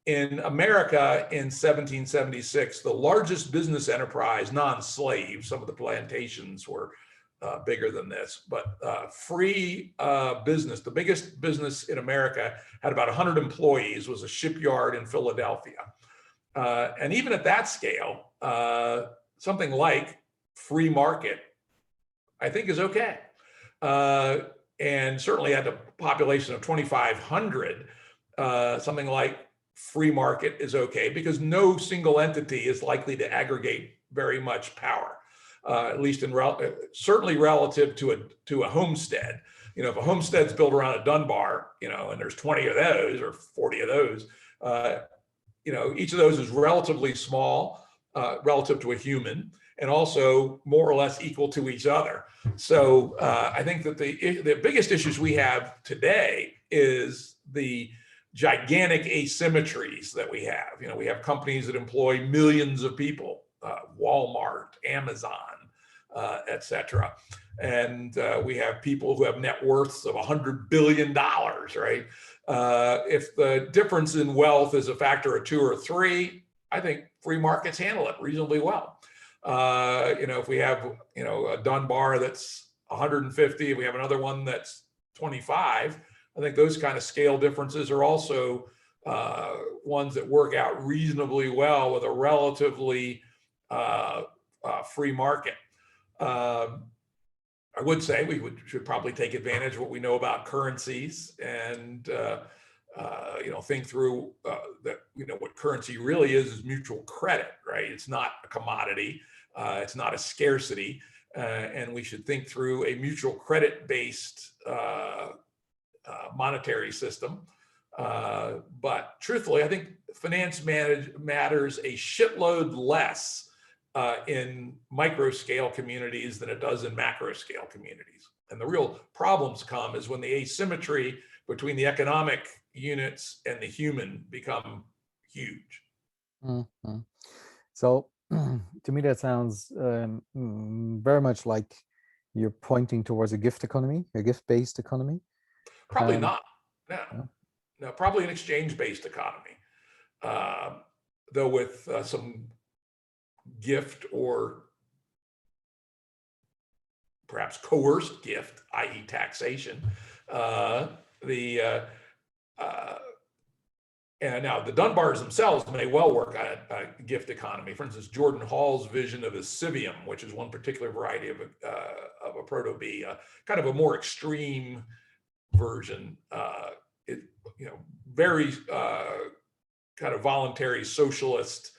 In America in 1776, the largest business enterprise, non-slave, some of the plantations were bigger than this, but free business, the biggest business in America had about 100 employees, was a shipyard in Philadelphia. And even at that scale, something like free market, I think, is okay. And certainly at a population of 2,500, something like free market is okay, because no single entity is likely to aggregate very much power. At least certainly relative to a homestead. You know, if a homestead's built around a Dunbar, you know, and there's 20 of those or 40 of those, you know, each of those is relatively small relative to a human, and also more or less equal to each other. So I think that the biggest issues we have today is the gigantic asymmetries that we have. You know, we have companies that employ millions of people, Walmart, Amazon, et cetera. And we have people who have net worths of $100 billion, right? If the difference in wealth is a factor of 2 or 3, I think free markets handle it reasonably well. You know, if we have, you know, a Dunbar that's 150, we have another one that's 25, I think those kind of scale differences are also ones that work out reasonably well with a relatively free market. I would say we should probably take advantage of what we know about currencies and you know, think through that, you know, what currency really is mutual credit, right? It's not a commodity, it's not a scarcity, and we should think through a mutual credit based monetary system. But truthfully, I think finance matters a shitload less in micro scale communities than it does in macro scale communities. And the real problems come is when the asymmetry between the economic units and the human become huge. Mm-hmm. So to me, that sounds very much like you're pointing towards a gift economy, a gift-based economy. Probably not. No, probably an exchange-based economy, though with some gift or perhaps coerced gift, i.e. taxation. And now the Dunbars themselves may well work on a gift economy. For instance, Jordan Hall's vision of a civium, which is one particular variety of a proto-bee, kind of a more extreme version. You know, very kind of voluntary socialist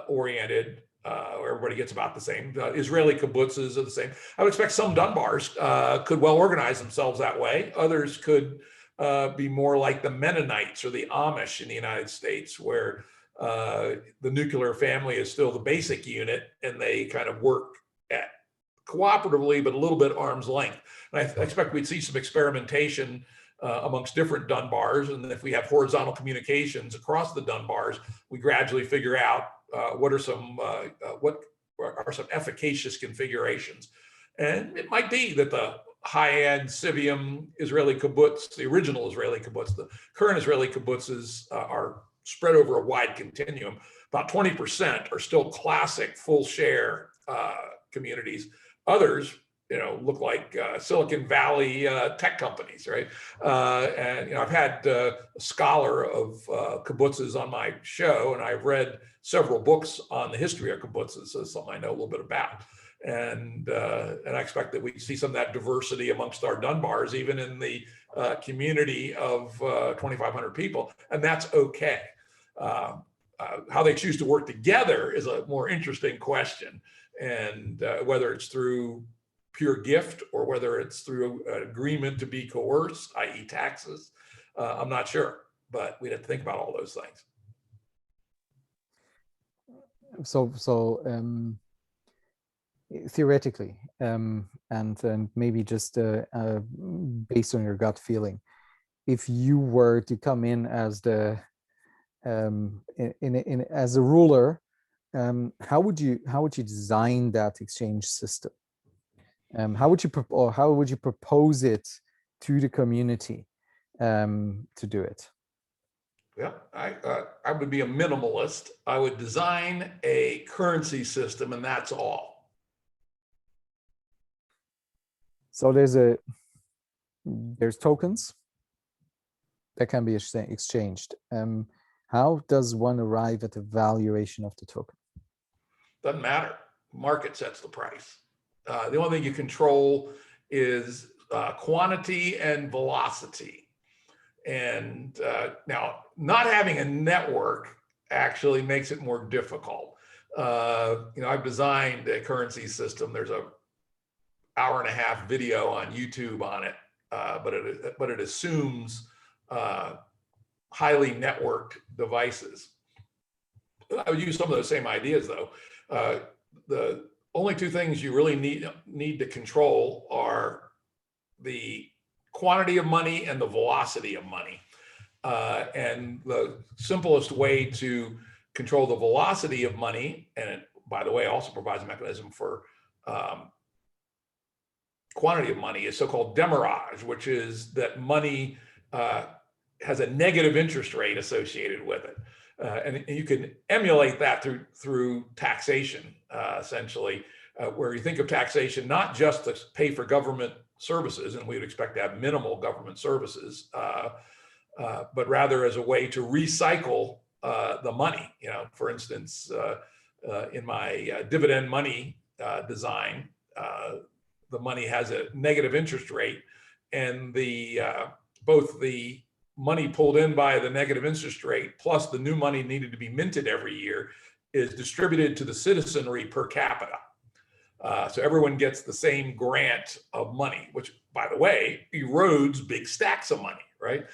oriented, where everybody gets about the same. Israeli kibbutzes are the same. I would expect some Dunbars could well organize themselves that way. Others could be more like the Mennonites or the Amish in the United States, where the nuclear family is still the basic unit, and they kind of work at cooperatively, but a little bit arm's length. And I expect we'd see some experimentation amongst different Dunbars. And if we have horizontal communications across the Dunbars, we gradually figure out what are some efficacious configurations. And it might be that the high-end civium Israeli kibbutz, the original Israeli kibbutz, the current Israeli kibbutzes are spread over a wide continuum. About 20% are still classic full share communities. Others, you know, look like Silicon Valley tech companies, right? And you know, I've had a scholar of kibbutzes on my show, and I've read several books on the history of kibbutzes, so it's something I know a little bit about. And I expect that we see some of that diversity amongst our Dunbars, even in the community of 2,500 people, and that's okay. How they choose to work together is a more interesting question, and whether it's through pure gift or whether it's through an agreement to be coerced, i.e. taxes, I'm not sure, but we'd have to think about all those things. So theoretically, and maybe just based on your gut feeling, if you were to come in as the as a ruler, how would you design that exchange system? How would you propose it to the community to do it? Yeah, I would be a minimalist. I would design a currency system, and that's all. So there's tokens that can be exchanged. How does one arrive at the valuation of the token? Doesn't matter. Market sets the price. The only thing you control is quantity and velocity. And now, not having a network actually makes it more difficult. I've designed a currency system. There's a hour-and-a-half video on YouTube on it, but it assumes highly networked devices. I would use some of those same ideas, though. The only two things you really need to control are the quantity of money and the velocity of money. And the simplest way to control the velocity of money, and it, by the way, also provides a mechanism for quantity of money, is so-called demurrage, which is that money has a negative interest rate associated with it. And you can emulate that through taxation, essentially, where you think of taxation not just to pay for government services, and we would expect to have minimal government services, but rather as a way to recycle the money. For instance, in my dividend money design, the money has a negative interest rate, and both the money pulled in by the negative interest rate plus the new money needed to be minted every year is distributed to the citizenry per capita. So everyone gets the same grant of money, which, by the way, erodes big stacks of money, right?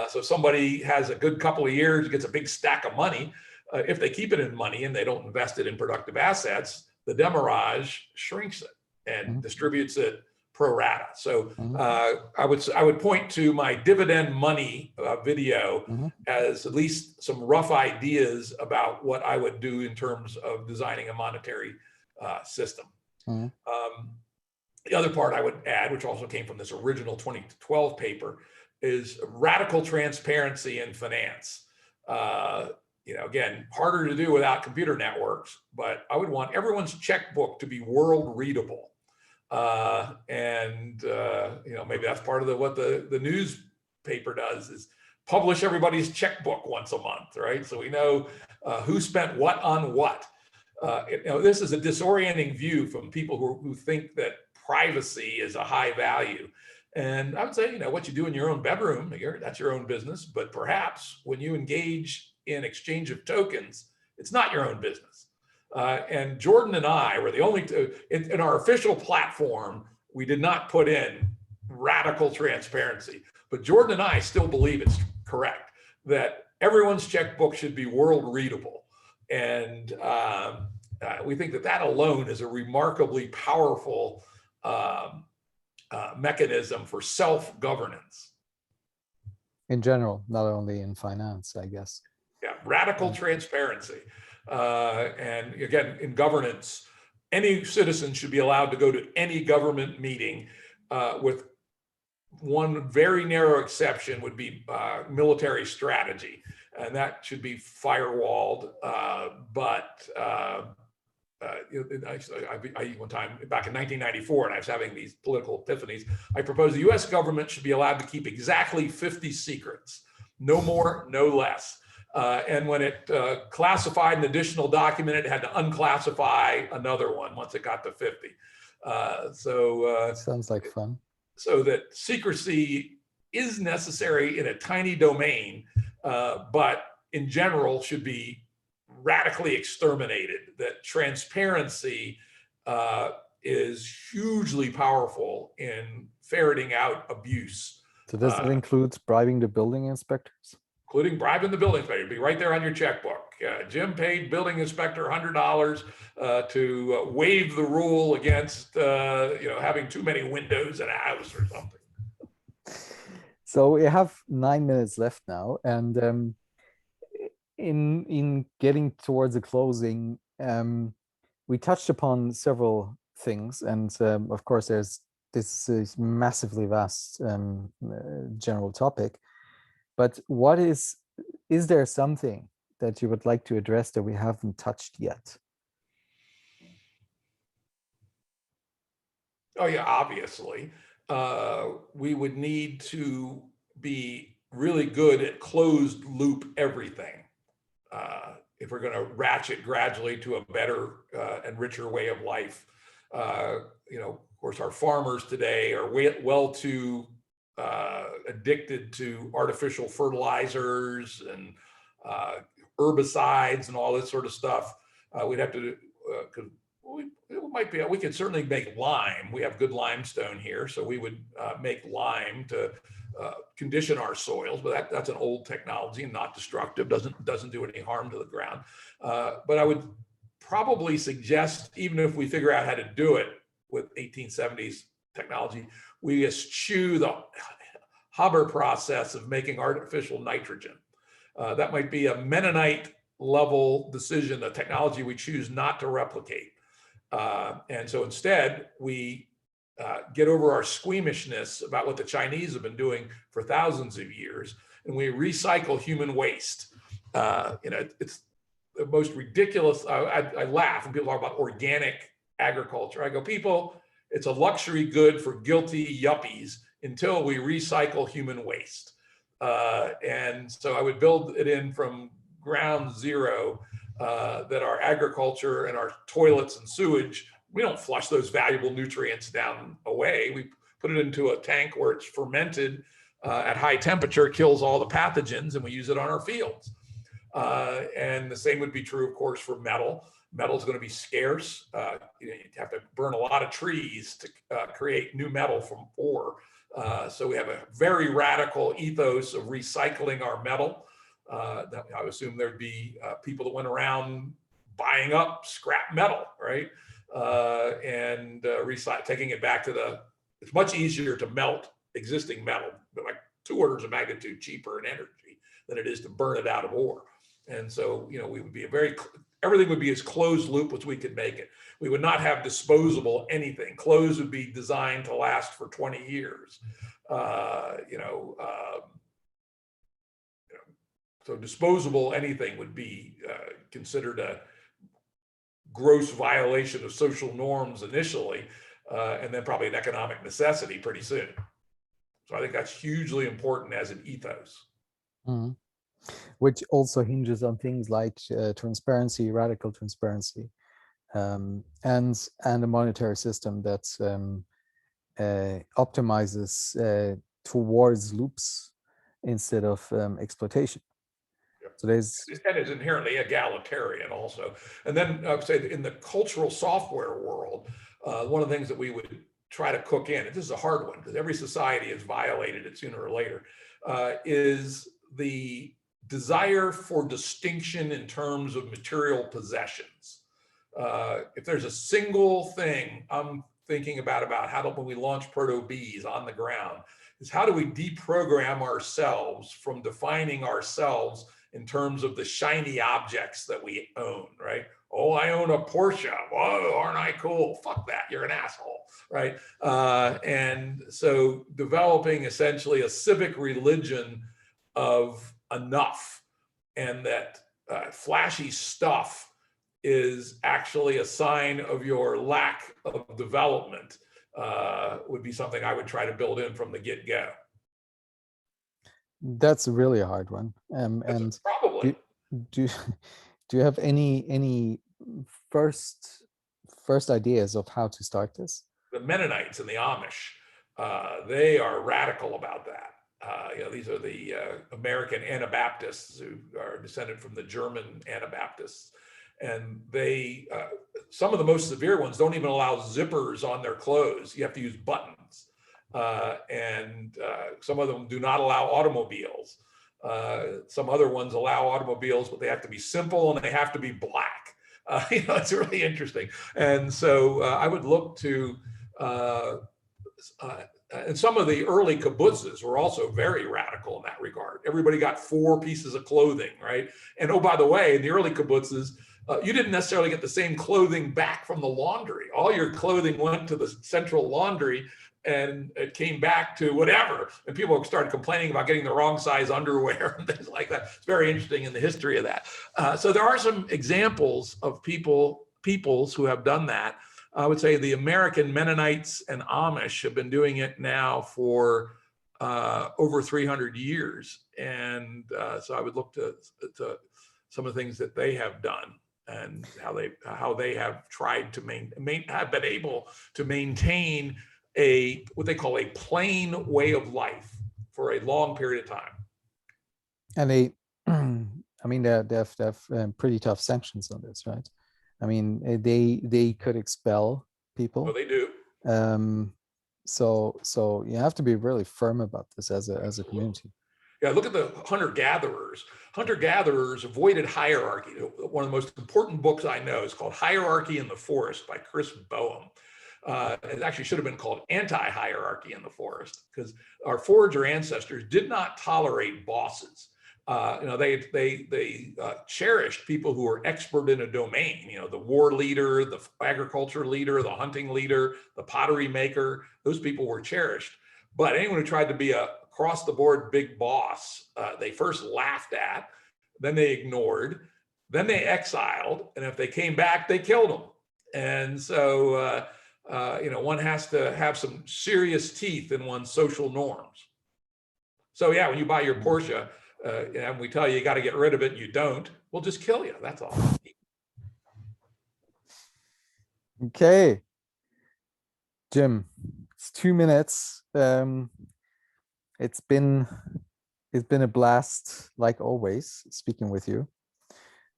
So if somebody has a good couple of years, gets a big stack of money. If they keep it in money and they don't invest it in productive assets, the demurrage shrinks it and distributes it pro rata. So I would point to my dividend money video as at least some rough ideas about what I would do in terms of designing a monetary system. The other part I would add, which also came from this original 2012 paper, is radical transparency in finance. Again, harder to do without computer networks, but I would want everyone's checkbook to be world readable. Maybe that's part of what the newspaper does, is publish everybody's checkbook once a month, right? So we know who spent what on what. This is a disorienting view from people who think that privacy is a high value. And I would say, what you do in your own bedroom, that's your own business. But perhaps when you engage in exchange of tokens, it's not your own business. And Jordan and I were the only two in our official platform. We did not put in radical transparency, but Jordan and I still believe it's correct that everyone's checkbook should be world readable. And we think that alone is a remarkably powerful mechanism for self-governance. In general, not only in finance, I guess. Yeah, radical transparency. And again, in governance, any citizen should be allowed to go to any government meeting, with one very narrow exception would be military strategy. And that should be firewalled. One time back in 1994, and I was having these political epiphanies, I proposed the US government should be allowed to keep exactly 50 secrets, no more, no less. And when it classified an additional document, it had to unclassify another one once it got to 50. Sounds like fun. So that secrecy is necessary in a tiny domain, but in general should be radically exterminated. That transparency is hugely powerful in ferreting out abuse. So does that include bribing the building inspectors? Including bribing the building inspector. It'd be right there on your checkbook. Jim paid building inspector $100 to waive the rule against having too many windows in a house or something. So we have 9 minutes left now, and in getting towards the closing, we touched upon several things, and of course there's this massively vast general topic. But is there something that you would like to address that we haven't touched yet? Oh yeah, obviously. we would need to be really good at closed loop everything. If we're going to ratchet gradually to a better and richer way of life. Of course, our farmers today are well too addicted to artificial fertilizers and herbicides and all this sort of stuff. We'd have to, because we could certainly make lime. We have good limestone here, so we would make lime to condition our soils, but that's an old technology and not destructive, doesn't do any harm to the ground. But I would probably suggest, even if we figure out how to do it with 1870s technology, we eschew the Haber process of making artificial nitrogen. That might be a Mennonite level decision, a technology we choose not to replicate. And so instead, we get over our squeamishness about what the Chinese have been doing for thousands of years, and we recycle human waste. It's the most ridiculous. I laugh when people talk about organic agriculture. I go, people, it's a luxury good for guilty yuppies until we recycle human waste. And so I would build it in from ground zero, that our agriculture and our toilets and sewage, we don't flush those valuable nutrients down away. We put it into a tank where it's fermented at high temperature, kills all the pathogens, and we use it on our fields. And the same would be true, of course, for metal. Metal is going to be scarce. You have to burn a lot of trees to create new metal from ore. So we have a very radical ethos of recycling our metal. I assume there'd be people that went around buying up scrap metal, right? And taking it back to it's much easier to melt existing metal, but like 2 orders of magnitude cheaper in energy than it is to burn it out of ore. And so, we would be everything would be as closed loop as we could make it. We would not have disposable anything. Clothes would be designed to last for 20 years. So disposable anything would be considered a gross violation of social norms initially, and then probably an economic necessity pretty soon. So I think that's hugely important as an ethos. Mm-hmm. Which also hinges on things like transparency, radical transparency, and a monetary system that optimizes towards loops instead of exploitation. Yep. So there's, and is inherently egalitarian also. And then I would say that in the cultural software world, one of the things that we would try to cook in, and this is a hard one because every society has violated it sooner or later, is the desire for distinction in terms of material possessions. If there's a single thing I'm thinking about how when we launch Proto-Bees on the ground, is how do we deprogram ourselves from defining ourselves in terms of the shiny objects that we own, right? Oh, I own a Porsche. Whoa, aren't I cool? Fuck that, you're an asshole, right? And so developing essentially a civic religion of enough, and that flashy stuff is actually a sign of your lack of development, would be something I would try to build in from the get-go. That's really a hard one. And probably do you have any first ideas of how to start this? The Mennonites and the Amish, they are radical about that. These are the American Anabaptists who are descended from the German Anabaptists. And they, some of the most severe ones don't even allow zippers on their clothes. You have to use buttons. And some of them do not allow automobiles. Some other ones allow automobiles, but they have to be simple and they have to be black. It's really interesting. And so I would look to, and some of the early kibbutzes were also very radical in that regard. Everybody got 4 pieces of clothing, right? And oh, by the way, in the early kibbutzes, you didn't necessarily get the same clothing back from the laundry. All your clothing went to the central laundry and it came back to whatever. And people started complaining about getting the wrong size underwear and things like that. It's very interesting in the history of that. So there are some examples of peoples who have done that. I would say the American Mennonites and Amish have been doing it now for over 300 years. And so I would look to some of the things that they have done and how they have tried to have been able to maintain what they call a plain way of life for a long period of time. And they, I mean, they have pretty tough sanctions on this, right? I mean, they could expel people. Oh, they do. So you have to be really firm about this as a community. Yeah, look at the hunter-gatherers. Hunter-gatherers avoided hierarchy. One of the most important books I know is called Hierarchy in the Forest by Chris Boehm. It actually should have been called Anti-Hierarchy in the Forest, because our forager ancestors did not tolerate bosses. They cherished people who were expert in a domain, the war leader, the agriculture leader, the hunting leader, the pottery maker. Those people were cherished. But anyone who tried to be a across the board big boss, they first laughed at, then they ignored, then they exiled, and if they came back, they killed them. And so, one has to have some serious teeth in one's social norms. So yeah, when you buy your Porsche, and we tell you got to get rid of it, and you don't, we'll just kill you. That's all. Okay, Jim, it's 2 minutes. It's been a blast, like always, speaking with you.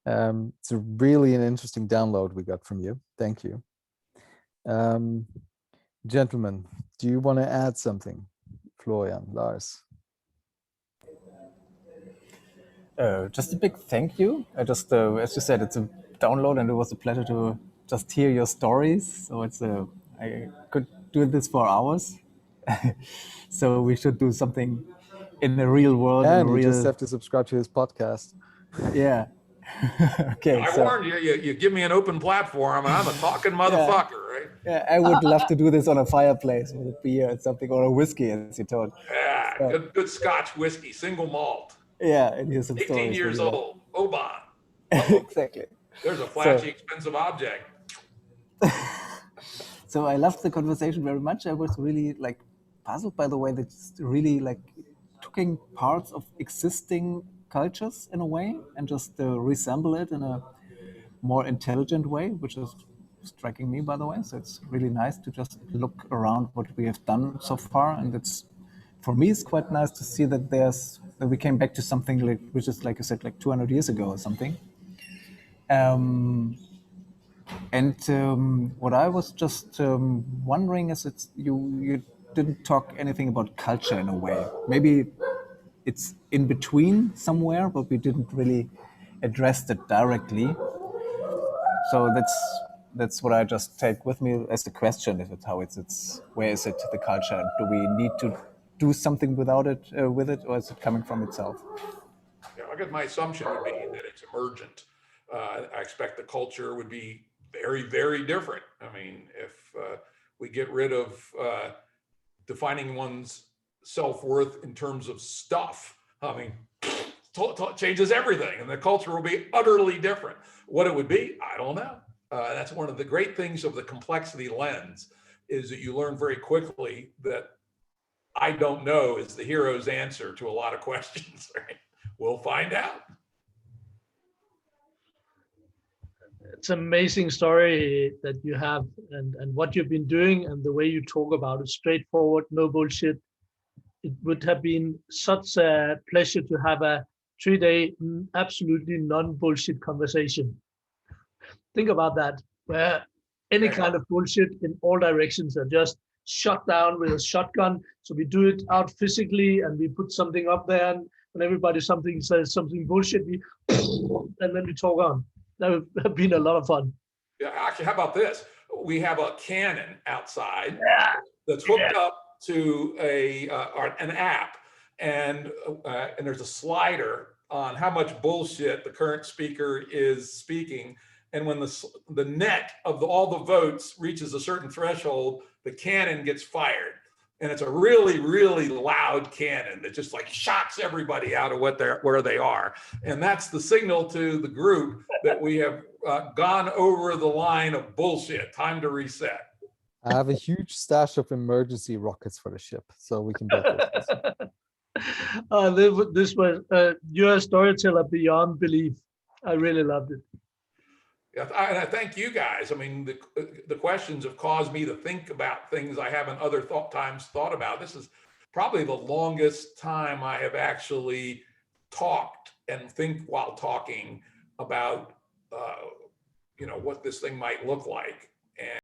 It's really an interesting download we got from you. Thank you. Gentlemen, do you want to add something? Florian, Lars. Just a big thank you. As you said, it's a download, and it was a pleasure to just hear your stories. So I could do this for hours. So we should do something in the real world. And you just have to subscribe to his podcast. Yeah. Okay. I warned you. You give me an open platform, and I'm a talking motherfucker, right? Yeah, I would love to do this on a fireplace with a beer and something, or a whiskey, as you told. Yeah, so, good Scotch whiskey, single malt. Yeah, and here's some 18 stories. 18 years old, Oban. Exactly. There's a flashy, expensive object. So I loved the conversation very much. I was really puzzled by the way that it's really taking parts of existing cultures in a way and just reassemble it in a more intelligent way, which is striking me, by the way. So it's really nice to just look around what we have done so far, and for me it's quite nice to see that we came back to something which is, like you said, 200 years ago or something. What I was just wondering is, you didn't talk anything about culture in a way. Maybe it's in between somewhere, but we didn't really address it directly. So that's what I just take with me as the question: is it where is it, the culture? Do we need to do something with it, or is it coming from itself? Yeah, I guess my assumption would be that it's emergent. I expect the culture would be very, very different. I mean, if we get rid of defining one's self-worth in terms of stuff, I mean, changes everything, and the culture will be utterly different. What it would be, I don't know. That's one of the great things of the complexity lens, is that you learn very quickly that I don't know is the hero's answer to a lot of questions, right? We'll find out. It's an amazing story that you have, and what you've been doing, and the way you talk about it, straightforward, no bullshit. It would have been such a pleasure to have a 3-day absolutely non-bullshit conversation. Think about that, where any kind of bullshit in all directions are just shut down with a shotgun. So we do it out physically, and we put something up there, and when everybody says something bullshit, and then we talk on. That would have been a lot of fun. Yeah, actually, how about this? We have a cannon outside that's hooked up to an app, and there's a slider on how much bullshit the current speaker is speaking. And when the net of all the votes reaches a certain threshold, the cannon gets fired. and it's a really, really loud cannon that just like shocks everybody out of where they are. And that's the signal to the group that we have gone over the line of bullshit. Time to reset. I have a huge stash of emergency rockets for the ship, so we can build this. This was you're a storyteller beyond belief. I really loved it. Yeah, and I thank you guys. I mean, the questions have caused me to think about things I haven't other times thought about. This is probably the longest time I have actually talked and think while talking about, what this thing might look like.